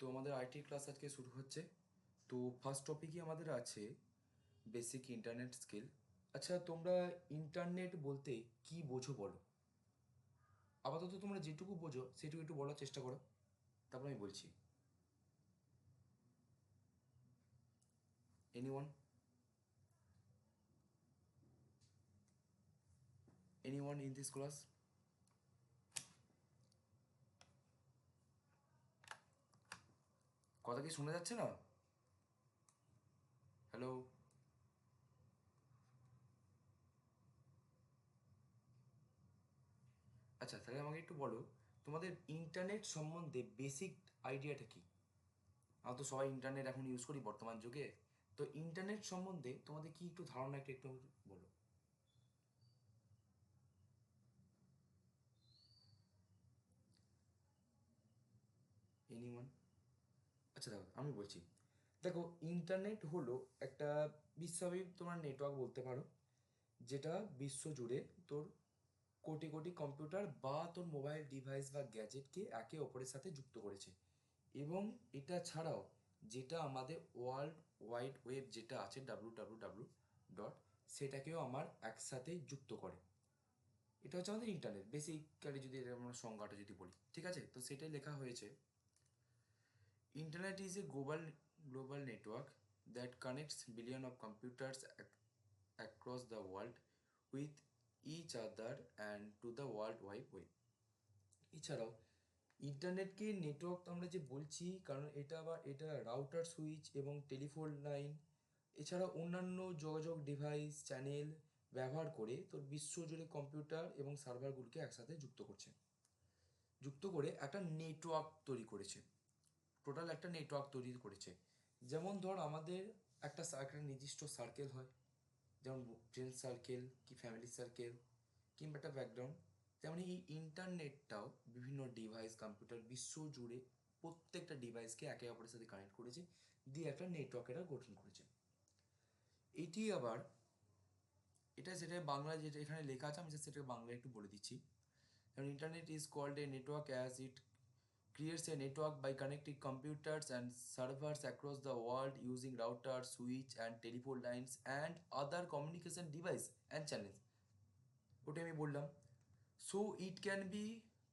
তো আমাদের IT class আজকে শুরু হচ্ছে। তো ফার্স্ট টপিকই আমাদের আছে বেসিক ইন্টারনেট স্কিল। আচ্ছা, তোমরা ইন্টারনেট বলতে কি বোঝো বলো? আপাতত তোমরা যেটুকু বোঝো সেটুকু একটু বলার চেষ্টা করো, তারপর আমি বলছি। Anyone? Anyone in this class? কথা কি শোনা যাচ্ছে না? হ্যালো? আচ্ছা, তাহলে আমাকে একটু বলো, তোমাদের ইন্টারনেট সম্বন্ধে বেসিক আইডিয়াটা কি? আমরা তো সবাই ইন্টারনেট এখন ইউজ করি বর্তমান যুগে। তো ইন্টারনেট সম্বন্ধে তোমাদের কি একটু ধারণা একটু একটু বলো। এনিওয়ান? আচ্ছা, দেখো আমি বলছি। দেখো, ইন্টারনেট হলো একটা বিশ্বব্যাপী তোমার নেটওয়ার্ক বলতে পারো, যেটা বিশ্ব জুড়ে তোর কোটি কোটি কম্পিউটার বা তোর মোবাইল ডিভাইস বা গ্যাজেটকে একে অপরের সাথে যুক্ত করেছে। এবং এটা ছাড়াও যেটা আমাদের ওয়ার্ল্ড ওয়াইড ওয়েব যেটা আছে www. সেটাকেও আমার একসাথে যুক্ত করে। এটা হচ্ছে আমাদের ইন্টারনেট বেসিক্যালি, যদি এটা আমরা সংজ্ঞাটা যদি বলি, ঠিক আছে? তো সেটাই লেখা হয়েছে, Internet is a global network that connects billions of computers across the world with each other and to the World Wide Web. এছাড়াও ইন্টারনেটকে নেটওয়ার্ক আমরা যে বলছি, কারণ এটা রাউটার সুইচ এবং টেলিফোন লাইন এছাড়া অন্যান্য যোগাযোগ ডিভাইস চ্যানেল ব্যবহার করে তোর বিশ্বজুড়ে কম্পিউটার এবং সার্ভারগুলোকে একসাথে যুক্ত করে একটা নেটওয়ার্ক তৈরি করেছে। টোটাল একটা নেটওয়ার্ক তৈরি করেছে। যেমন ধর আমাদের একটা নির্দিষ্ট সার্কেল হয়, যেমন ফ্রেন্ড সার্কেল কি ফ্যামিলি সার্কেল কিংবা একটা ব্যাকগ্রাউন্ড, তেমন এই ইন্টারনেটটাও বিভিন্ন ডিভাইস কম্পিউটার বিশ্ব জুড়ে প্রত্যেকটা ডিভাইসকে একে অপরের সাথে কানেক্ট করেছে, দিয়ে একটা নেটওয়ার্ক এটা গঠন করেছে। এটি আবার সেটা বাংলায় যেটা এখানে লেখা আছে, আমি সেটাকে বাংলায় একটু বলে দিচ্ছি। যেমন internet is called a network as it creates a network by connecting computers and servers across the world using routers, switch and telephone lines and other communication device and channels. ওটাই আমি বললাম। So it can be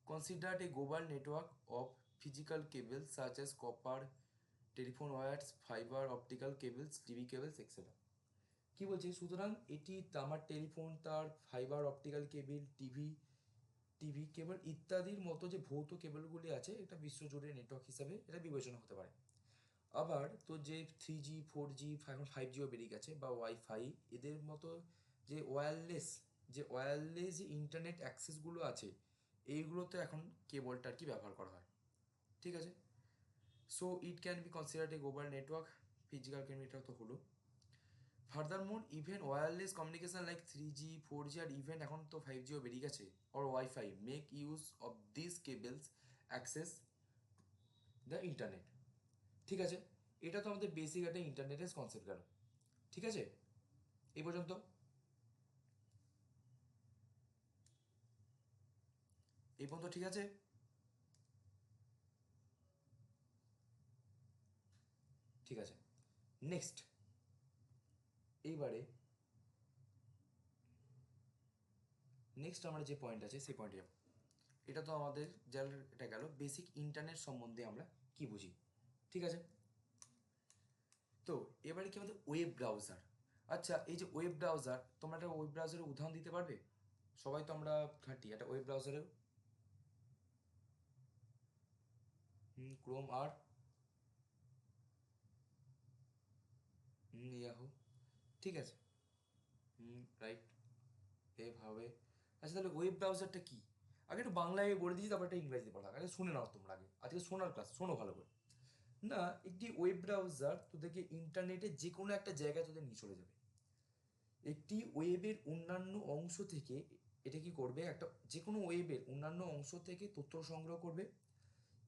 considered a global network of physical cables such as copper, telephone wires, fiber optical cables, TV cables, etc. কি বলছে, সুতরাং এটি তামার telephone তার, fibre optical কেবল, TV কেবল ইত্যাদির মতো যে ভৌত কেবলগুলি আছে, এটা বিশ্বজুড়ে নেটওয়ার্ক হিসাবে এটা বিবেচনা হতে পারে। আবার তো যে 3G 4G এখন 5Gও বেরিয়ে গেছে বা ওয়াইফাই, এদের মতো যে ওয়্যারলেস যে ইন্টারনেট অ্যাক্সেসগুলো আছে, এইগুলোতে এখন কেবলটা আর কি ব্যবহার করা হয়, ঠিক আছে? So it can be considered a global network. Physical কেমিটা তো হলো। Furthermore even wireless communication like 3G 4G আর ইভেন এখন তো 5Gও বেরিয়ে গেছে, or wifi make use of this cables access the internet, ঠিক আছে? এটা তো আমাদের বেসিক একটা ইন্টারনেটের কনসেপ্ট গেল, ঠিক আছে? এই পর্যন্ত? এই পর্যন্ত ঠিক আছে? ঠিক আছে, নেক্সট। এইবারে নেক্সট আমার যে পয়েন্ট আছে সেই পয়েন্টে যাব। এটা তো আমাদের যার এটা গেল বেসিক ইন্টারনেট সম্বন্ধে আমরা কি বুঝি, ঠিক আছে? তো এবারে কি আমাদের ওয়েব ব্রাউজার। আচ্ছা, এই যে ওয়েব ব্রাউজার, তোমরা একটা ওয়েব ব্রাউজারের উদাহরণ দিতে পারবে? সবাই তো আমরা ঘাঁটি একটা ওয়েব ব্রাউজারের। ক্রোম আর ইয়াহু, ঠিক আছে। রাইট, এভাবে। আচ্ছা, তাহলে ওয়েব ব্রাউজারটা কি? আগে একটু বাংলায় বলে দিচ্ছি, তারপর একটা ইংরেজিতে পড়া, আগে শুনে নাও তোমরা, আগে আজকে শোনার ক্লাস, শোনো ভালো করে। না, একটি ওয়েব ব্রাউজার তোদেরকে ইন্টারনেটে যে কোনো একটা জায়গায় তোদের নিয়ে চলে যাবে। একটি ওয়েবের অন্যান্য অংশ থেকে এটা কি করবে, একটা যে কোনো ওয়েবের অন্যান্য অংশ থেকে তথ্য সংগ্রহ করবে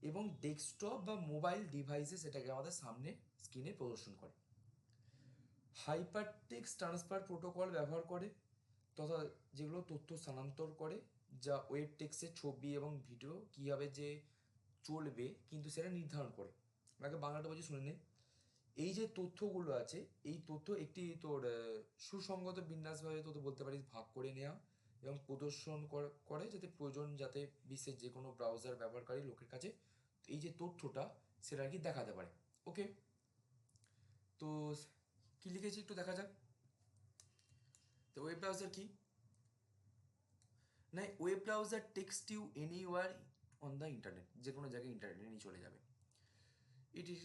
এবং ডেস্কটপ বা মোবাইল ডিভাইসে সেটাকে আমাদের সামনে স্ক্রিনে প্রদর্শন করে। হাইপারটেক্সট ট্রান্সফার প্রোটোকল ব্যবহার করে, তথা যেগুলো তথ্য স্থানান্তর করে, যা ওয়েব টেক্সটের ছবি এবং ভিডিও কীভাবে যে চলবে কিন্তু সেটা নির্ধারণ করে। আগে বাংলাটা বলছি শুনে নে। এই যে তথ্যগুলো আছে, এই তথ্য একটি তোর সুসংগত বিন্যাসভাবে তো বলতে পারিস ভাগ করে নেওয়া এবং প্রদর্শন করে যাতে প্রয়োজন, যাতে বিশ্বের যে কোনো ব্রাউজার ব্যবহারকারী লোকের কাছে এই যে তথ্যটা সেটা আর কি দেখাতে পারে। ওকে, তো কি লিখেছি একটু দেখা যাক। তো ওয়েব ব্রাউজার কি না, web browser text you anywhere on the internet, যে কোনো জায়গায় ইন্টারনেটে নিয়ে চলে যাবে। ইট ইজ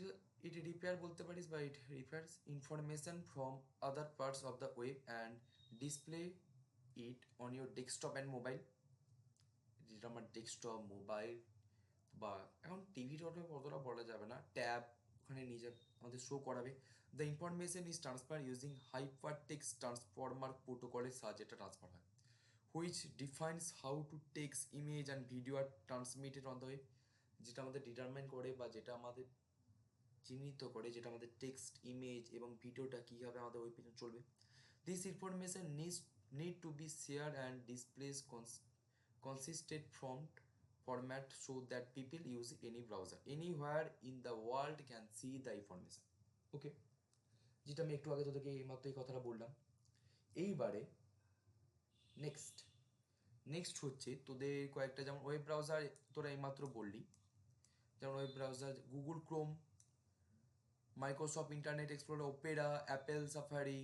ইট রিপেয়ার বলতে পারিস, বা it repairs information from other parts of the web and display it on your desktop and mobile. যেটা আমার ডেস্কটপ, মোবাইল বা এখন টিভির অতটা বলা যাবে না, ট্যাব, ওখানে নিয়ে যাবে আমাদের শো করাবে। The information is transfer using hyper text transformer প্রোটোকলের সাহায্যে এটা ট্রান্সফার হয়, which defines how to text, image and video are transmitted on the web. যেটা আমাদের ডিটারমাইন করে বা যেটা আমাদের চিহ্নিত করে, যেটা আমাদের টেক্সট, ইমেজ এবং ভিডিওটা কীভাবে আমাদের ওয়েব পেজে চলবে। This information need to B share and displace consistent format so that people use any browser anywhere in the world can see the information. ওকে, যেটা আমি একটু আগে তোদেরকে এইমাত্র এই কথাটা বললাম। এইবারে নেক্সট নেক্সট হচ্ছে তোদের কয়েকটা, যেমন ওয়েব ব্রাউজার তোরা এইমাত্র বললি, যেমন web browser Google Chrome, Microsoft internet explorer, Opera, Apple safari,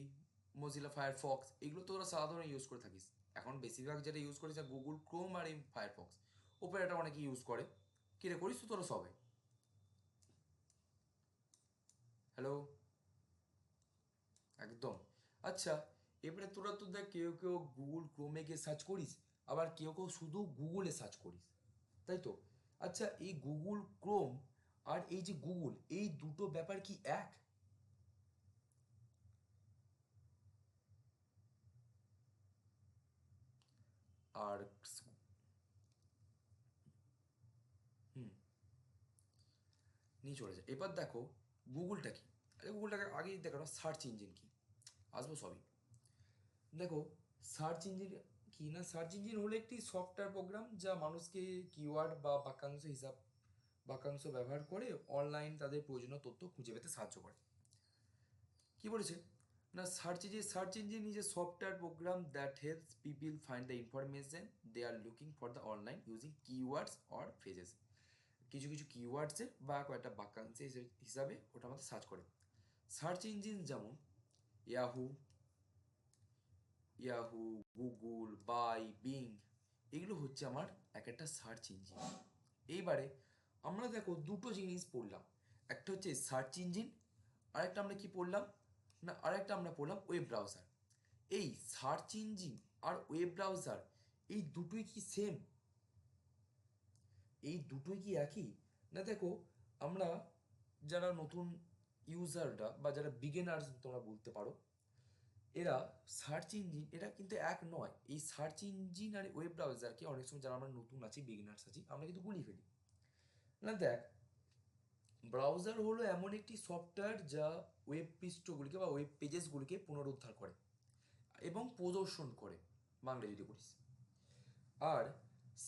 Mozilla Firefox, এগুলো তোরা সাধারণত ইউজ করে থাকিস। এখন বেশিরভাগ যেটা ইউজ করিস গুগল ক্রোম আর এই ফায়ারফক্স। ওপেরাটা অনেকে ইউজ করে, কিরে করিস তো তোরা সবাই? হ্যালো, একদম। আচ্ছা, এবারে তোরা তো দেখ কেউ কেউ গুগল ক্রোমে গিয়ে সার্চ করিস, আবার কেউ কেউ শুধু গুগলে সার্চ করিস, তাই তো? আচ্ছা, এই গুগল ক্রোম আর এই যে গুগল, এই দুটো ব্যাপার কি এক? আর হুম, নিয়ে চলে যায়। এবার দেখো গুগলটা কি। আরে গুগলটাকে আগেই দেখো না, সার্চ ইঞ্জিন কি, আসবো সবই। দেখো সার্চ ইঞ্জিন কি না, সার্চ ইঞ্জিন হলো একটি সফটওয়্যার প্রোগ্রাম যা মানুষকে কিওয়ার্ড বা বাক্যাংশ ব্যবহার করে অনলাইন তাদের প্রয়োজনীয় তথ্য খুঁজে পেতে সাহায্য করে। কি বলেছে না, search engine is a software program that helps people find the information they are looking for the online using keywords or phrases. কিছু কিছু কিওয়ার্ডসের বা কয়েকটা বাক্যাংশে হিসাবে ওটা আমাদের সার্চ করে। সার্চ ইঞ্জিন যেমন ইয়াহু, ইয়াহু, গুগল, বাই, বিং, এগুলো হচ্ছে আমার এক একটা সার্চ ইঞ্জিন। এইবারে আমরা দেখো দুটো জিনিস পড়লাম, একটা হচ্ছে সার্চ ইঞ্জিন, আরেকটা আমরা কি পড়লাম না, আরেকটা আমরা পড়লাম ওয়েব ব্রাউজার। এই সার্চ ইঞ্জিন আর ওয়েব ব্রাউজার এই দুটোই কি সেম? এই দুটোই কি একই? না দেখো, আমরা যারা নতুন ইউজাররা বা যারা বিগিনার্স তোমরা বলতে পারো, এরা সার্চ ইঞ্জিন এটা কিন্তু এক নয়। এই সার্চ ইঞ্জিন আর ওয়েব ব্রাউজারকে অনেক সময় যারা আমরা নতুন আছি, বিগিনার্স আছি, আমরা কিন্তু গুলিয়ে ফেলি। না দেখ, ব্রাউজার হলো এমন একটি সফটওয়্যার যা ওয়েব পৃষ্ঠগুলিকে বা ওয়েব পেজেসগুলিকে পুনরুদ্ধার করে এবং প্রদর্শন করে, বাংলা যদি করিস। আর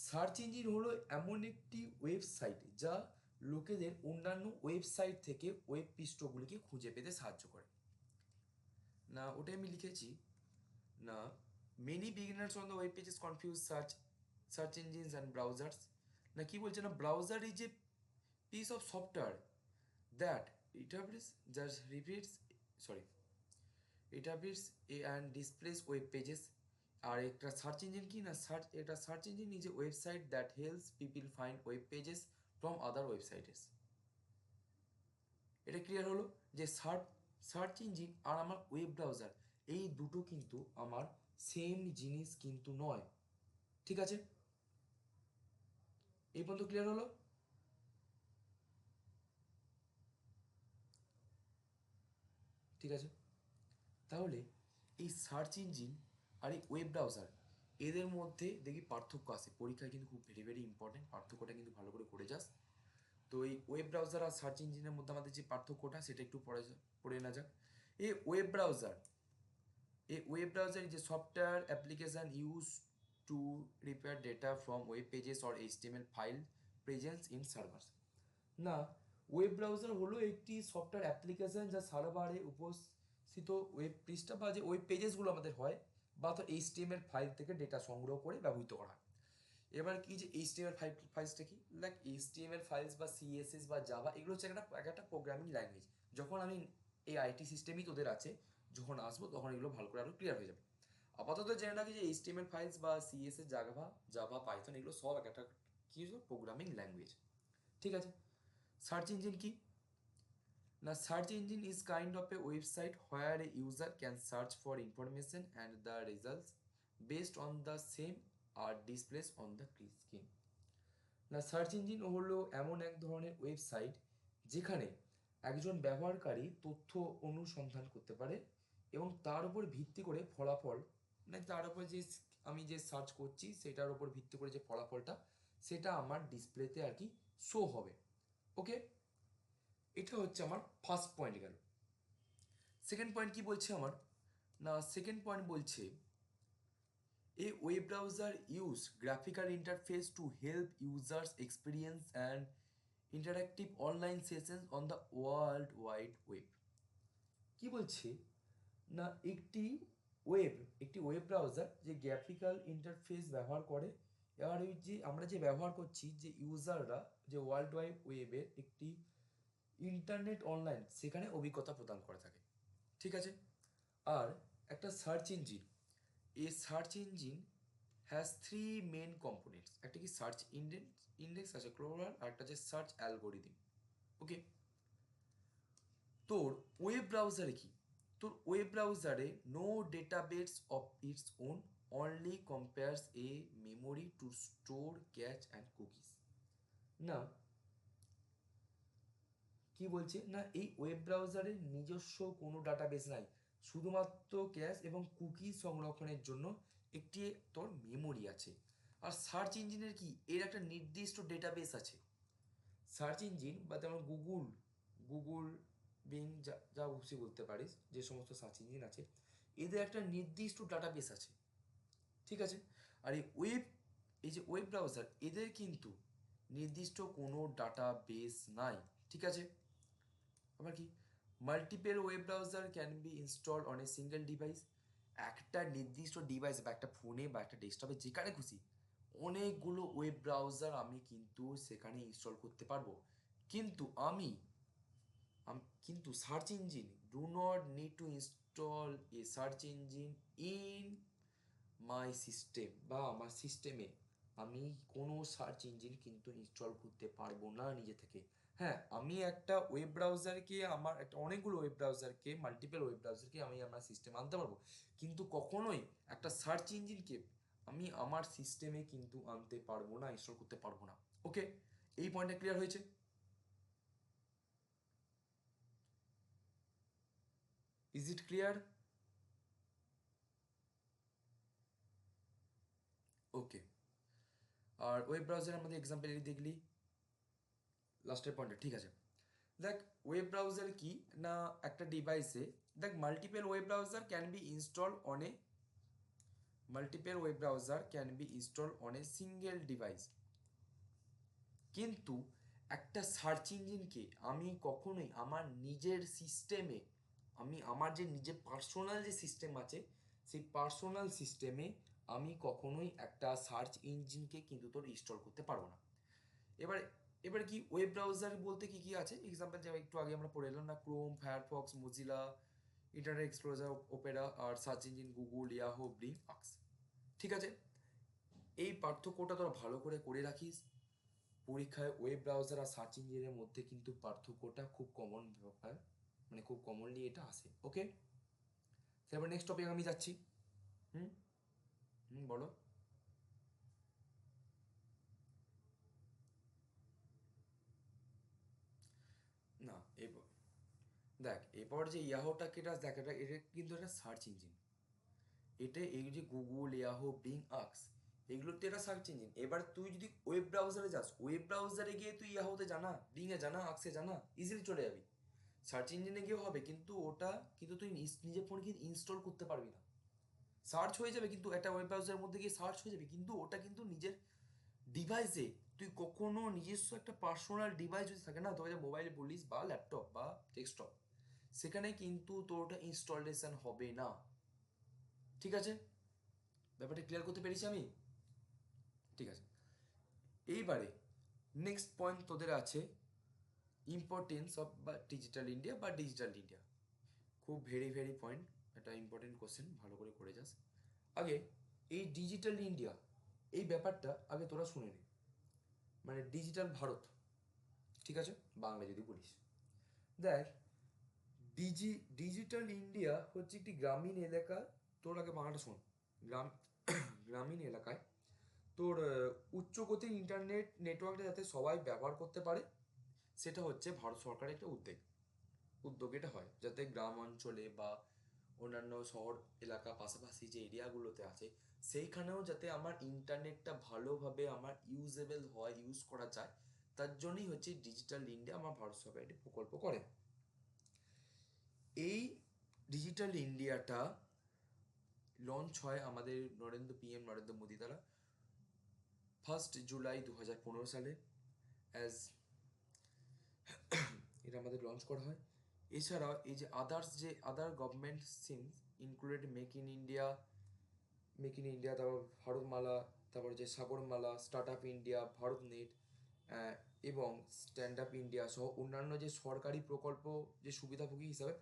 সার্চ ইঞ্জিন হলো এমন একটি ওয়েবসাইট যা লোকেদের অন্যান্য ওয়েবসাইট থেকে ওয়েব পৃষ্ঠগুলিকে খুঁজে পেতে সাহায্য করে। না ওটাই আমি লিখেছি না, many beginners on the web pages confuse search engines and browsers. না কি বলছে না, browser is a piece of software that interprets just repeats sorry interprets and displays web pages. আর একটা সার্চ ইঞ্জিন কি না, এটা search engine is A website that helps people find web pages from other websites. এটা clear হলো যে search engine আর আমার web browser এই দুটো কিন্তু আমার সেম জিনিস কিন্তু নয়। ঠিক আছে, এই পর্যন্ত ক্লিয়ার হলো? ঠিক আছে, তাহলে এই সার্চ ইঞ্জিন আর এই ওয়েব ব্রাউজার এদের মধ্যে দেখি পার্থক্য আসে, পরীক্ষায় কিন্তু খুব ভেরি ভেরি ইম্পর্টেন্ট, পার্থক্যটা কিন্তু ভালো করে করে যাস। তো এই ওয়েব ব্রাউজার আর সার্চ ইঞ্জিনের মধ্যে আমাদের যে পার্থক্যটা সেটা একটু পড়ে না যাক। এই web browser is a software application used to repair data from web pages or HTML file present in servers. না, ওয়েব ব্রাউজার হলো একটি সফটওয়্যার অ্যাপ্লিকেশন যা সার্ভারে উপস্থিত ওয়েব পৃষ্ঠা বা যে ওয়েব পেজেসগুলো আমাদের হয় বা তো এইচটিএমএল ফাইল থেকে ডেটা সংগ্রহ করে ব্যবহৃত করা হয়। এবার কি যে এইচটিএমএল ফাইলসটা কি, লাইক এইচটিএমএল ফাইলস বা সিএসএস বা জাভা এগুলো হচ্ছে একটা প্রোগ্রামিং ল্যাঙ্গুয়েজ। যখন আমি এই আইটি সিস্টেমই তোদের আছে যখন আসবো তখন এগুলো ভালো করে আরও ক্লিয়ার হয়ে যাবে। আপাতত জেনে রাখি যে এইচটিএমএল ফাইলস বা সিএসএস জাভা জাভা পাইথন এগুলো সব একটা কি প্রোগ্রামিং ল্যাঙ্গুয়েজ। ঠিক আছে। সার্চ ইঞ্জিন কি না, search engine is kind of a website where a user can search for information and the results based on the same are displays on the screen. না, search engine হলো এমন এক ধরনের website যেখানে একজন ব্যবহারকারী তথ্য অনুসন্ধান করতে পারে এবং তার উপর ভিত্তি করে ফলাফল, মানে তার উপর যে আমি যে সার্চ করছি সেটার উপর ভিত্তি করে যে ফলাফলটা সেটা আমার ডিসপ্লেতে আর কি শো হবে। ওকে, এটা হচ্ছে আমার ফার্স্ট পয়েন্ট গেল। সেকেন্ড পয়েন্ট কি বলছে আমার না, সেকেন্ড পয়েন্ট বলছে a web browser use graphical interface to help users experience and interactive online sessions on the world wide web। কি বলছে না, একটি ওয়েব ব্রাউজার যে গ্রাফিক্যাল ইন্টারফেস ব্যবহার করে, এবার ওই যে আমরা যে ব্যবহার করছি যে ইউজাররা যে ওয়ার্ল্ড ওয়াইড ওয়েবের একটি ইন্টারনেট অনলাইন সেখানে অভিজ্ঞতা প্রদান করে থাকে। ঠিক আছে। আর একটা search engine, a search engine has three main components. একটা কি সার্চ ইন্ডেক্স আছে ক্রোলার, আর একটা হচ্ছে সার্চ অ্যালগোরিদম। ওকে, তোর ওয়েব ব্রাউজারে কি, তোর ওয়েব ব্রাউজারে no database of its own, only compares a memory to store cache and cookies. না, কি বলছে না, এই ওয়েব ব্রাউজারের নিজস্ব কোনো ডাটাবেস নাই, শুধুমাত্র ক্যাশ এবং কুকি সংরক্ষণের জন্য একটি তোর মেমোরি আছে। আর সার্চ ইঞ্জিনের কি, এর একটা নির্দিষ্ট ডেটাবেস আছে। সার্চ ইঞ্জিন বা তেমন গুগল বিং যা যা খুশি বলতে পারিস, যে সমস্ত সার্চ ইঞ্জিন আছে এদের একটা নির্দিষ্ট ডাটাবেস আছে। ঠিক আছে। আর এই যে ওয়েব ব্রাউজার এদের কিন্তু নির্দিষ্ট কোনো ডাটাবেস নাই। ঠিক আছে। আবার কি, multiple web browser can be install on a single device. একটা নির্দিষ্ট ডিভাইস বা একটা ফোনে বা একটা ডেস্কটপে যেখানে খুশি অনেকগুলো ওয়েব ব্রাউজার আমি কিন্তু সেখানে ইনস্টল করতে পারবো। কিন্তু কিন্তু search engine do not need to install A search engine in my system, বা আমার সিস্টেমে আমি কোনো সার্চ ইঞ্জিন কিন্তু ইনস্টল করতে পারবো না নিজে থেকে। হ্যাঁ, আমি একটা ওয়েব ব্রাউজারকে আমার একটা অনেকগুলো ওয়েব ব্রাউজারকে মাল্টিপল ওয়েব ব্রাউজারকে আমি আমার সিস্টেমে আনতে পারবো, কিন্তু কখনোই একটা সার্চ ইঞ্জিনকে আমি আমার সিস্টেমে কিন্তু আনতে পারবো না, ইনস্টল করতে পারবো না। ওকে, এই পয়েন্টটা ক্লিয়ার হয়েছে? Is it clear? ওকে, আর ওয়েব ব্রাউজার আমাদের এক্সাম্পল দেখলি লাস্টের পয়েন্টে। ঠিক আছে, দেখ ওয়েব ব্রাউজার কি না, একটা ডিভাইসে দেখ multiple web browser can be install on a single device. কিন্তু একটা সার্চ ইঞ্জিনকে আমি কখনোই আমার নিজের সিস্টেমে, আমি আমার যে নিজের পার্সোনাল যে সিস্টেম আছে সেই পার্সোনাল সিস্টেমে আমি কখনোই একটা সার্চ ইঞ্জিনকে কিন্তু তোর ইনস্টল করতে পারবো না। এবার এবার কি ওয়েব ব্রাউজার বলতে কি কি আছে এক্সাম্পল, যেমন একটু আগে আমরা পড়ে এলাম না, Chrome, Firefox, Mozilla, internet explorer, Opera, আর search engine Google, Yahoo, bling, আক্স। ঠিক আছে, এই পার্থক্যটা তোরা ভালো করে করে রাখিস। পরীক্ষায় ওয়েব ব্রাউজার আর সার্চ ইঞ্জিনের মধ্যে কিন্তু পার্থক্যটা খুব কমন ব্যাপার, মানে খুব কমনলি এটা আসে। ওকে, তারপর নেক্সট টপিক আমি যাচ্ছি। হুম হুম বলো। না, দেখ এরপর যে ইয়াহোটাকে দেখ, এটা কিন্তু একটা সার্চ ইঞ্জিন। এটা এই যে গুগল, ইয়াহো, বিং, আক্স এগুলো তো এটা সার্চ ইঞ্জিন। এবার তুই যদি ওয়েব ব্রাউজারে যাস, ওয়েব ব্রাউজারে গিয়ে তুই ইয়াহোতে জানা, বিংয়ে জানা, আক্সে জানা, ইজিলি চলে যাবি। সার্চ ইঞ্জিনে গিয়েও হবে, কিন্তু ওটা কিন্তু তুই নিজের ফোনে কিন্তু ইনস্টল করতে পারবি না। সার্চ হয়ে যাবে, কিন্তু একটা ওয়েব ব্রাউজারের মধ্যে গিয়ে সার্চ হয়ে যাবে, কিন্তু ওটা কিন্তু নিজের ডিভাইসে তুই কখনো নিজস্ব একটা পার্সোনাল ডিভাইস যদি থাকে না, তোকে যে মোবাইল বলিস বা ল্যাপটপ বা ডেস্কটপ, সেখানে কিন্তু তোর ওটা ইনস্টলেশন হবে না। ঠিক আছে, ব্যাপারটা ক্লিয়ার করতে পেরেছি আমি? ঠিক আছে, এইবারে নেক্সট পয়েন্ট তোদের আছে ইম্পর্টেন্স অফ বা ডিজিটাল ইন্ডিয়া বা ডিজিটাল ইন্ডিয়া। খুব ভেরি ভেরি পয়েন্ট, একটা ইম্পর্টেন্ট কোশ্চেন, ভালো করে করে যাস। আগে এই ডিজিটাল ইন্ডিয়া এই ব্যাপারটা আগে তোরা শুনে নে, মানে ডিজিটাল ভারত, ঠিক আছে, বাংলা যদি বলিস। দেখ, ডিজিটাল ইন্ডিয়া হচ্ছে একটি গ্রামীণ এলাকা। তোর আগে বাংলাটা শোন। গ্রাম গ্রামীণ এলাকায় তোর উচ্চগতির ইন্টারনেট নেটওয়ার্কটা যাতে সবাই ব্যবহার করতে পারে, সেটা হচ্ছে ভারত সরকারের একটা উদ্যোগ এটা হয়, যাতে গ্রাম অঞ্চলে বা অন্যান্য শহর এলাকা পাশাপাশি যে এরিয়াগুলোতে আছে সেইখানেও যাতে আমার ইন্টারনেটটা ভালোভাবে আমার ইউজেবল হয়, ইউজ করা যায়, তার জন্যই হচ্ছে ডিজিটাল ইন্ডিয়া আমার ভারত সরকার একটি প্রকল্প করে। এই ডিজিটাল ইন্ডিয়াটা লঞ্চ হয় আমাদের পিএম নরেন্দ্র মোদী দ্বারা 1 জুলাই 2015 সালে। অ্যাজ এটা আমাদের লঞ্চ করা হয়। এছাড়াও এই যে আদার government schemes included make in India, তারপর ভারতমালা, তারপর যে Sagarmala, start up India, Bharat net এবং স্ট্যান্ড আপ ইন্ডিয়া সহ অন্যান্য যে সরকারি প্রকল্প, যে সুবিধাভোগী হিসাবে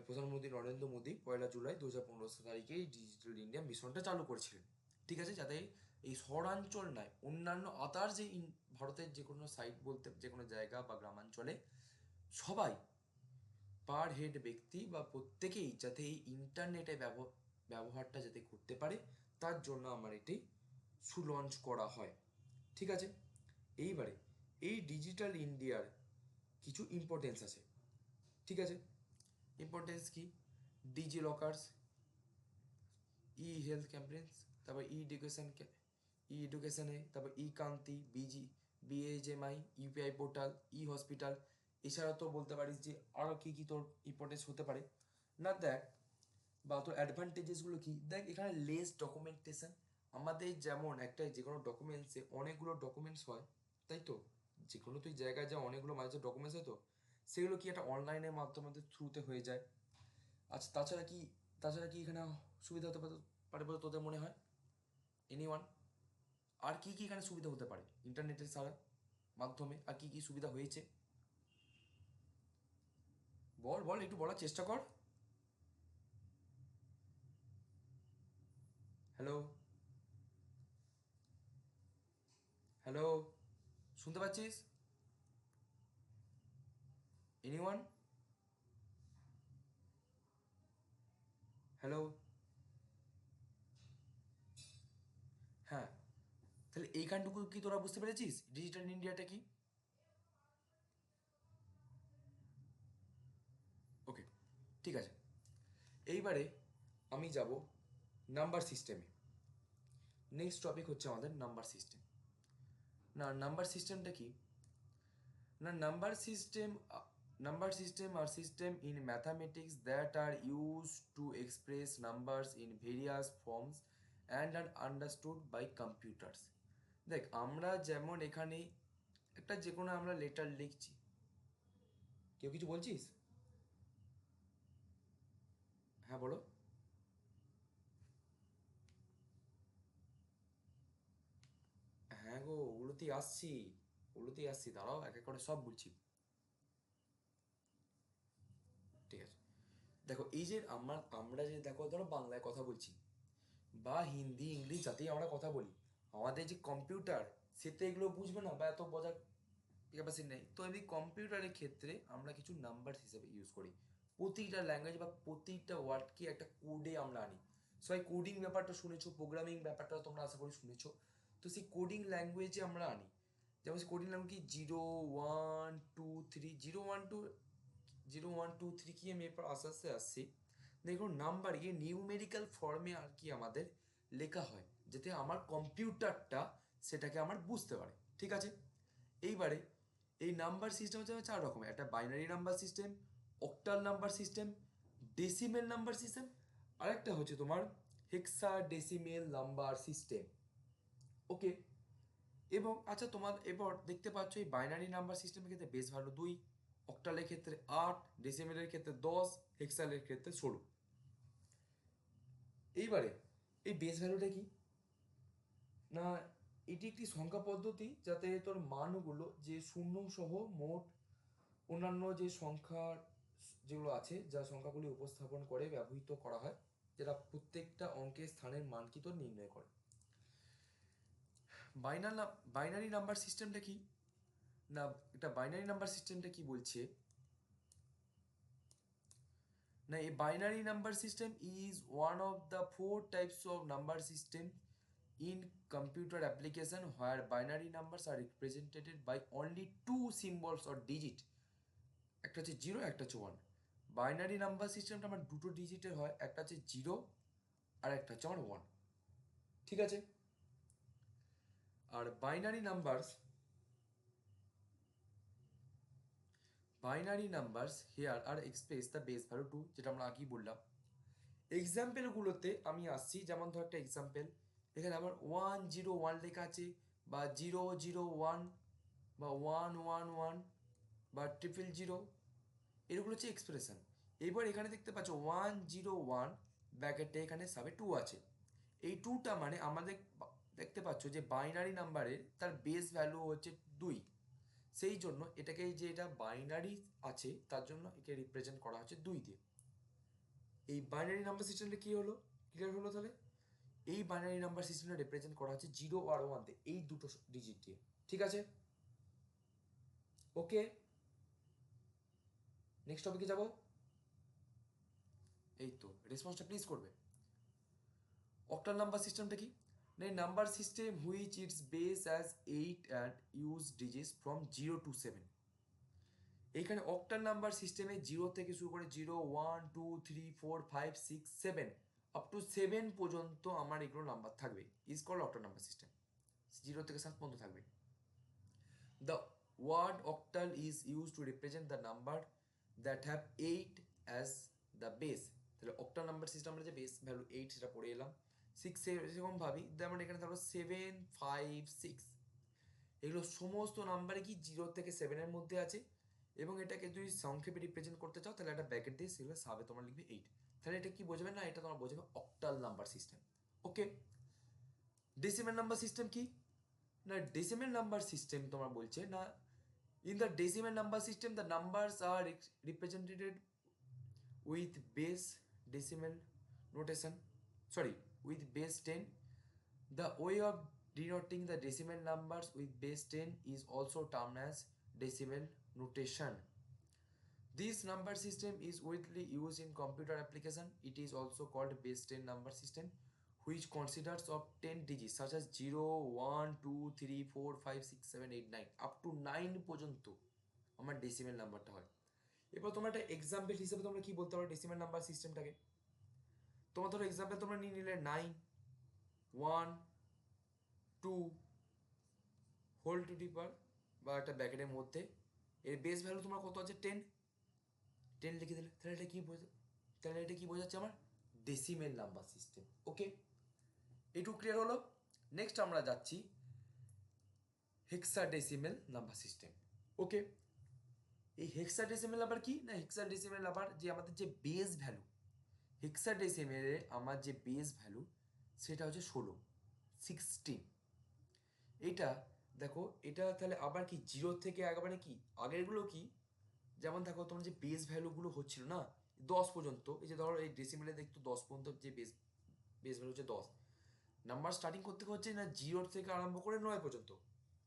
প্রধানমন্ত্রী নরেন্দ্র মোদী 1 জুলাই 2015 তারিখে এই ডিজিটাল ইন্ডিয়া মিশনটা চালু করেছিলেন। ঠিক আছে, যাতে এই শহরাঞ্চল নয়, অন্যান্য আদার যে ভারতের যে কোনো সাইট বলতে যে কোনো জায়গা বা গ্রামাঞ্চলে সবাই পার হেড ব্যক্তি বা প্রত্যেকেই যাতে এই ইন্টারনেটে ব্যবহারটা যাতে করতে পারে, তার জন্য আমার এটি সুলঞ্চ করা হয়। ঠিক আছে, এইবারে এই ডিজিটাল ইন্ডিয়ার কিছু ইম্পর্টেন্স আছে। ঠিক আছে, ইম্পর্টেন্স কি? ডিজি লকার্স, হেলথ ক্যাম্পেন্স, তারপর এডুকেশনে, তারপর কান্তি, বিএইচএমআই, ইউপিআই পোর্টাল, হসপিটাল। এছাড়াও তো বলতে পারিস যে আরও কী কী তোর ইম্পর্টেন্স হতে পারে না। দেখ, বা তোর অ্যাডভান্টেজেসগুলো কি, দেখ এখানে লেস ডকুমেন্টেশন। আমাদের যেমন একটা যে কোনো ডকুমেন্টসে অনেকগুলো ডকুমেন্টস হয়, তাই তো, যে কোনো তুই জায়গায় যা অনেকগুলো মাঝে ডকুমেন্টস হয়, তো সেগুলো কি একটা অনলাইনের মাধ্যমে থ্রুতে হয়ে যায়। আচ্ছা, তাছাড়া কি এখানে সুবিধা হতে পারে বলে তোদের মনে হয়? এনিওয়ান? আর কি কি এখানে সুবিধা হতে পারে ইন্টারনেটের ছাড়া মাধ্যমে? আর কি কি সুবিধা হয়েছে বল বল, একটু বলার চেষ্টা কর। হ্যালো, হ্যালো, শুনতে পাচ্ছিস? এনিওয়ান? হ্যালো? হ্যাঁ, তাহলে এইখানটুকু কি তোরা বুঝতে পেরেছিস ডিজিটাল ইন্ডিয়াটা কি? ওকে, ঠিক আছে। এইবারে আমি যাব নাম্বার সিস্টেমে। নেক্সট টপিক হচ্ছে আমাদের নাম্বার সিস্টেম। না, নাম্বার সিস্টেমটা কি না? Number system are system in mathematics that are use to express numbers in various forms and are understood by computers. দেখ, আমরা যেমন এখানে একটা যে কোনো আমরা লেটার লিখছি, কেউ কিছু বলছিস? হ্যাঁ, বলো। হ্যাঁ গো, ওগুলোতেই আসছি, দাঁড়াও এক এক করে সব বলছি। ঠিক আছে, দেখো এই যে আমরা যে দেখো ধরো বাংলায় কথা বলছি বা হিন্দি ইংলিশ যাতেই আমরা কথা বলি, আমাদের যে কম্পিউটার সে তো এগুলো বুঝবে না বা এত বোঝার ক্যাপাসিটি নেই। তো এমনি কম্পিউটারের ক্ষেত্রে আমরা কিছু নাম্বার হিসেবে ইউজ করি। প্রতিটা ল্যাঙ্গুয়েজ বা প্রতিটা ওয়ার্ডকে একটা কোডে আমরা আনি। সবাই কোডিং ব্যাপারটা শুনেছো, প্রোগ্রামিং ব্যাপারটা তোমরা আশা করি শুনেছো। তো সেই কোডিং ল্যাঙ্গুয়েজে আমরা আনি। যেমন সেই কোডিং ল্যাঙ্গুয়েজ কি, 0 1 2 3, 0 1 2 0 1 2 3 কি আমি এরপর আস্তে আস্তে আসছি। দেখো নাম্বার নিউমেরিক্যাল ফর্মে আর কি আমাদের লেখা হয়, যাতে আমার কম্পিউটারটা সেটাকে আমার বুঝতে পারে। ঠিক আছে, এইবারে এই নাম্বার সিস্টেম হচ্ছে 4 রকমের। একটা binary number system, octal number system, decimal number system, আরেকটা হচ্ছে তোমার হেক্সা ডেসিমেল নাম্বার সিস্টেম। ওকে, এবং আচ্ছা তোমার এবার দেখতে পাচ্ছ এই বাইনারি নাম্বার সিস্টেমের ক্ষেত্রে বেস ভ্যালু 2, অক্টালের ক্ষেত্রে 8, ডেসিমেলের ক্ষেত্রে 10, হেক্সালের ক্ষেত্রে 16। এইবারে এই বেস ভ্যালুটা কি না, এটি একটি সংখ্যা পদ্ধতি যাতে তোর মানগুলো যে শূন্য সহ মোট অন্যান্য যে সংখ্যার যেগুলো আছে যা সংখ্যাগুলি উপস্থাপন করে ব্যবহৃত করা হয়, যেটা প্রত্যেকটা অঙ্কের স্থানের মানকে তোর নির্ণয় করে। বাইনারি নাম্বার সিস্টেমটা কি না, এটা বাইনারি নাম্বার সিস্টেমটা কি বলছে না, a binary number system is one of the four types of number system in computer application where binary numbers are represented by only two symbols or digit, একটা হচ্ছে জিরো, একটা হচ্ছে ওয়ান। বাইনারি নাম্বার সিস্টেমটা আমার দুটো ডিজিটের হয়, একটা হচ্ছে জিরো আর একটা হচ্ছে আমার ওয়ান, ঠিক আছে। আর binary numbers here are express the base value two, যেটা আমরা আগেই বললাম। এক্সাম্পলগুলোতে আমি আসছি, যেমন ধর একটা এক্সাম্পল, এখানে আমার 101 লেখা আছে, বা 001, বা 111, বা 000, এগুলো হচ্ছে এক্সপ্রেশন। এবার এখানে দেখতে পাচ্ছ 101 ব্র্যাকেটে এখানে সাবে 2 আছে। এই 2টা মানে আমাদের দেখতে পাচ্ছ যে বাইনারি নাম্বারের তার বেস ভ্যালু হচ্ছে 2, সেই জন্য এটাকে যে এটা বাইনারি আছে তার জন্য একে রিপ্রেজেন্ট করা হচ্ছে 2 দিয়ে। এই বাইনারি নাম্বার সিস্টেমটা কি হলো, ক্লিয়ার হলো তাহলে। এই বাইনারি নাম্বার সিস্টেমটা রিপ্রেজেন্ট করা হচ্ছে 0 আর 1 দিয়ে, এই দুটো ডিজিট দিয়ে, ঠিক আছে। ওকে, নেক্সট টপিকে যাব। এই তো রেসপন্সটা প্লিজ করবে। অক্টাল নাম্বার সিস্টেমটা কি না, number system which it's base as 8 and use digits from 0 to 7। এইখানে অক্টাল নাম্বার সিস্টেমে 0 থেকে শুরু করে 0, 1, 2, 3, 4, 5, 6, 7 আপ টু 7 পর্যন্ত আমার এগুলো নাম্বার থাকবে, is called octal number system. 0 থেকে 7 পর্যন্ত থাকবে। The word octal is used to represent the number that have 8 as the base। তাহলে অক্টাল নাম্বার সিস্টেম আমরা যে বেস ভ্যালু 8 সেটা পড়ে এলাম। 6 সেরকম ভাবি, যেমন এখানে থাকলো 7, 5, 6, এগুলো সমস্ত নাম্বারে কি 0 থেকে 7-এর মধ্যে আছে। এবং এটাকে যদি সংক্ষেপে রিপ্রেজেন্ট করতে চাও তাহলে একটা ব্র্যাকেট দিয়ে সেগুলো সাবে তোমরা লিখবে 8। তাহলে এটা কি বোঝাবে না, এটা তোমরা বোঝাবে অক্টাল নাম্বার সিস্টেম। ওকে, ডেসিমেল নাম্বার সিস্টেম কি না, ডেসিমেল নাম্বার সিস্টেম তোমার বলছে না, in the decimal number system the numbers are represented with base decimal notation, sorry, with base 10. The way of denoting the decimal numbers with base 10 is also termed as decimal notation. This number system is widely used in computer application. It is also called base 10 number system, which considers of 10 digits such as 0, 1, 2, 3, 4, 5, 6, 7, 8, 9 up to 9 পর্যন্ত আমার decimal নাম্বারটা হয়। এবার তোমরা একটা example হিসেবে তোমরা কি বলতে পারো ডেসিমেল নাম্বার সিস্টেমটাকে, তোমার ধরো এক্সাম্পল তোমরা নিয়ে নিলে 9, 1, 2 হোল টু দি পাওয়ার বা একটা ব্র্যাকেটের মধ্যে এর বেস ভ্যালু তোমার কত আছে 10, 10 লিখে দিলে, তাহলে এটা কি তাহলে এটা কি বোঝাচ্ছে আমার ডেসিমেল নাম্বার সিস্টেম। ওকে, এটুকু ক্লিয়ার হলো। নেক্সট আমরা যাচ্ছি হেক্সাডেসিমেল নাম্বার সিস্টেম। ওকে, এই হেক্সাডেসিমেল আবার কি না, হেক্সাডেসিমেল আবার যে আমাদের যে বেস ভ্যালু, হেক্সাডেসিমেলে আমার যে বেস ভ্যালু সেটা হচ্ছে 16। এটা দেখো, এটা তাহলে আবার কি 0 থেকে একেবারে কি আগেরগুলো কি, যেমন দেখো তোমার যে বেস ভ্যালুগুলো হচ্ছিল না 10 পর্যন্ত, এই যে ধরো এই ডেসিমেলে দেখতো 10 পর্যন্ত যে বেস বেস ভ্যালু হচ্ছে 10, নাম্বার স্টার্টিং করতে হচ্ছে না 0 থেকে আরম্ভ করে 9 পর্যন্ত।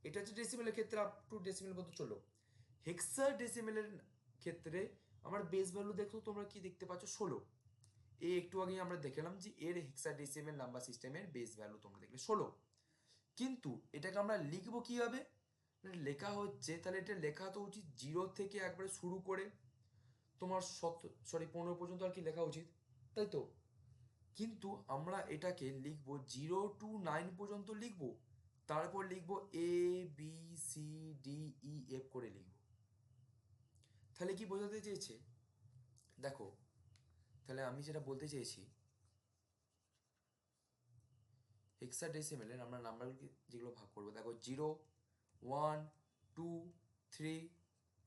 এটা হচ্ছে ডেসিমেলের ক্ষেত্রে আপ টু ডেসিমেল পর্যন্ত চললো। হেক্সা ডেসিমেলের ক্ষেত্রে আমার বেস ভ্যালু দেখো তোমরা কি দেখতে পাচ্ছ 16। এই একটু আগে আমরা দেখলাম যে এর হেক্সাডেসিমেল নাম্বার সিস্টেমের বেস ভ্যালু তোমরা দেখলে 16। কিন্তু এটাকে আমরা লিখবো কিভাবে, লেখা হচ্ছে তাহলে এটা লেখা তো উচিত 0 থেকে একবারে শুরু করে তোমার 15 পর্যন্ত আর কি লেখা উচিত, তাই তো। কিন্তু আমরা এটাকে লিখবো 0 to 9 পর্যন্ত লিখবো, তারপর লিখবো A B C D E F করে লিখবো। তাহলে কি বোঝাতে চেয়েছে দেখো, তাহলে আমি যেটা বলতে চেয়েছি হেক্সাডেসিমেলে আমরা নাম্বারগুলোকে যেগুলো ভাগ করবো, দেখো 0, 1, 2, 3,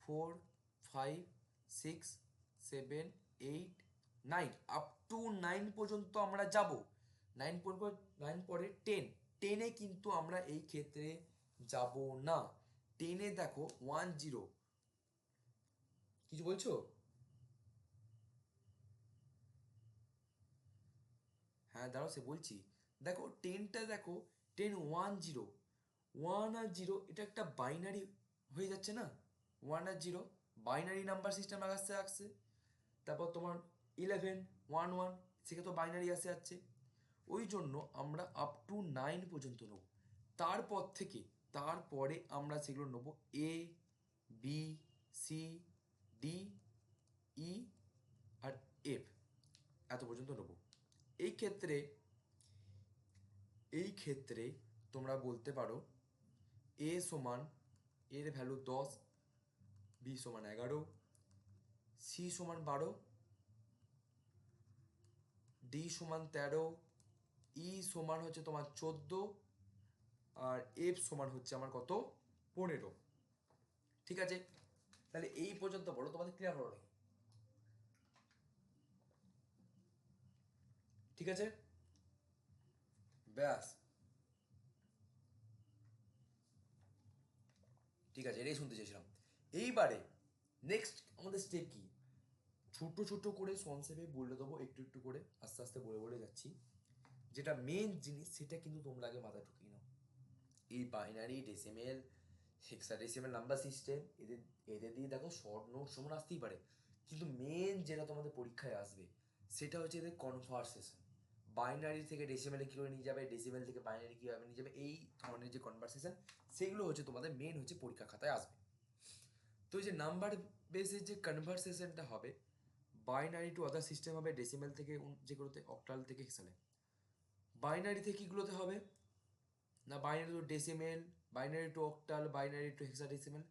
4, 5, 6, 7, 8, 9, আপ টু 9 পর্যন্ত আমরা যাব। 9 পরে 10, 10-এ কিন্তু আমরা এই ক্ষেত্রে যাব না। 10-এ দেখো 1, 0, কিছু বলছো? হ্যাঁ দাঁড়াও, সে বলছি। দেখো 10টা, দেখো 10, 1, 0, 1 আর 0, এটা একটা বাইনারি হয়ে যাচ্ছে না? 1 আর 0 বাইনারি নাম্বার সিস্টেম আসছে আসছে। তারপর তোমার 11, 1, 1, সেখানে তো বাইনারি আসে যাচ্ছে। ওই জন্য আমরা আপ টু 9 পর্যন্ত নেব। তারপর থেকে, তারপরে আমরা সেগুলো নেব এ, বি, সি, ডি, ই আর এফ, এত পর্যন্ত নেব। এই ক্ষেত্রে, এই ক্ষেত্রে তোমরা বলতে পারো এ সমান, এর ভ্যালু 10, বি সমান 11, সি সমান 12, ডি সমান 13, ই সমান হচ্ছে তোমার 14, আর এফ সমান হচ্ছে আমার কত, 15। ঠিক আছে, তাহলে এই পর্যন্ত বলো, তোমাদের ক্লিয়ার হলো নাকি? ঠিক আছে, ব্যাস, ঠিক আছে, এটাই শুনতে চেয়েছিলাম। এইবারে নেক্সট আমাদের স্টেপ কি, ছোট ছোট করে সংক্ষেপে বলে দেবো, একটু একটু করে আস্তে আস্তে বলে বলে যাচ্ছি। যেটা মেন জিনিস সেটা কিন্তু তোমরা আগে মাথায় ঢুকিয়ে নাও। এই binary, decimal, hexadecimal number system, এদের এদের দিয়ে দেখো শর্ট নোট সমান আসতেই পারে, কিন্তু মেন যেটা তোমাদের পরীক্ষায় আসবে সেটা হচ্ছে এদের কনভারসেশন। বাইনারি থেকে ডেসিমেলে কী করে নিয়ে যাবে, ডেসিমেল থেকে বাইনারি কীভাবে নিয়ে যাবে, এই ধরনের যে কনভারসেশন, সেগুলো হচ্ছে তোমাদের মেন হচ্ছে পরীক্ষা খাতায় আসবে। তো এই যে নাম্বার বেসের যে কনভারসেশনটা হবে, বাইনারি টু আদার সিস্টেম হবে, ডেসিমেল থেকে যেগুলোতে, অক্টাল থেকে হেক্সালে। বাইনারি থেকে কীগুলোতে হবে না, binary to decimal, binary to octal, binary to hexadecimal.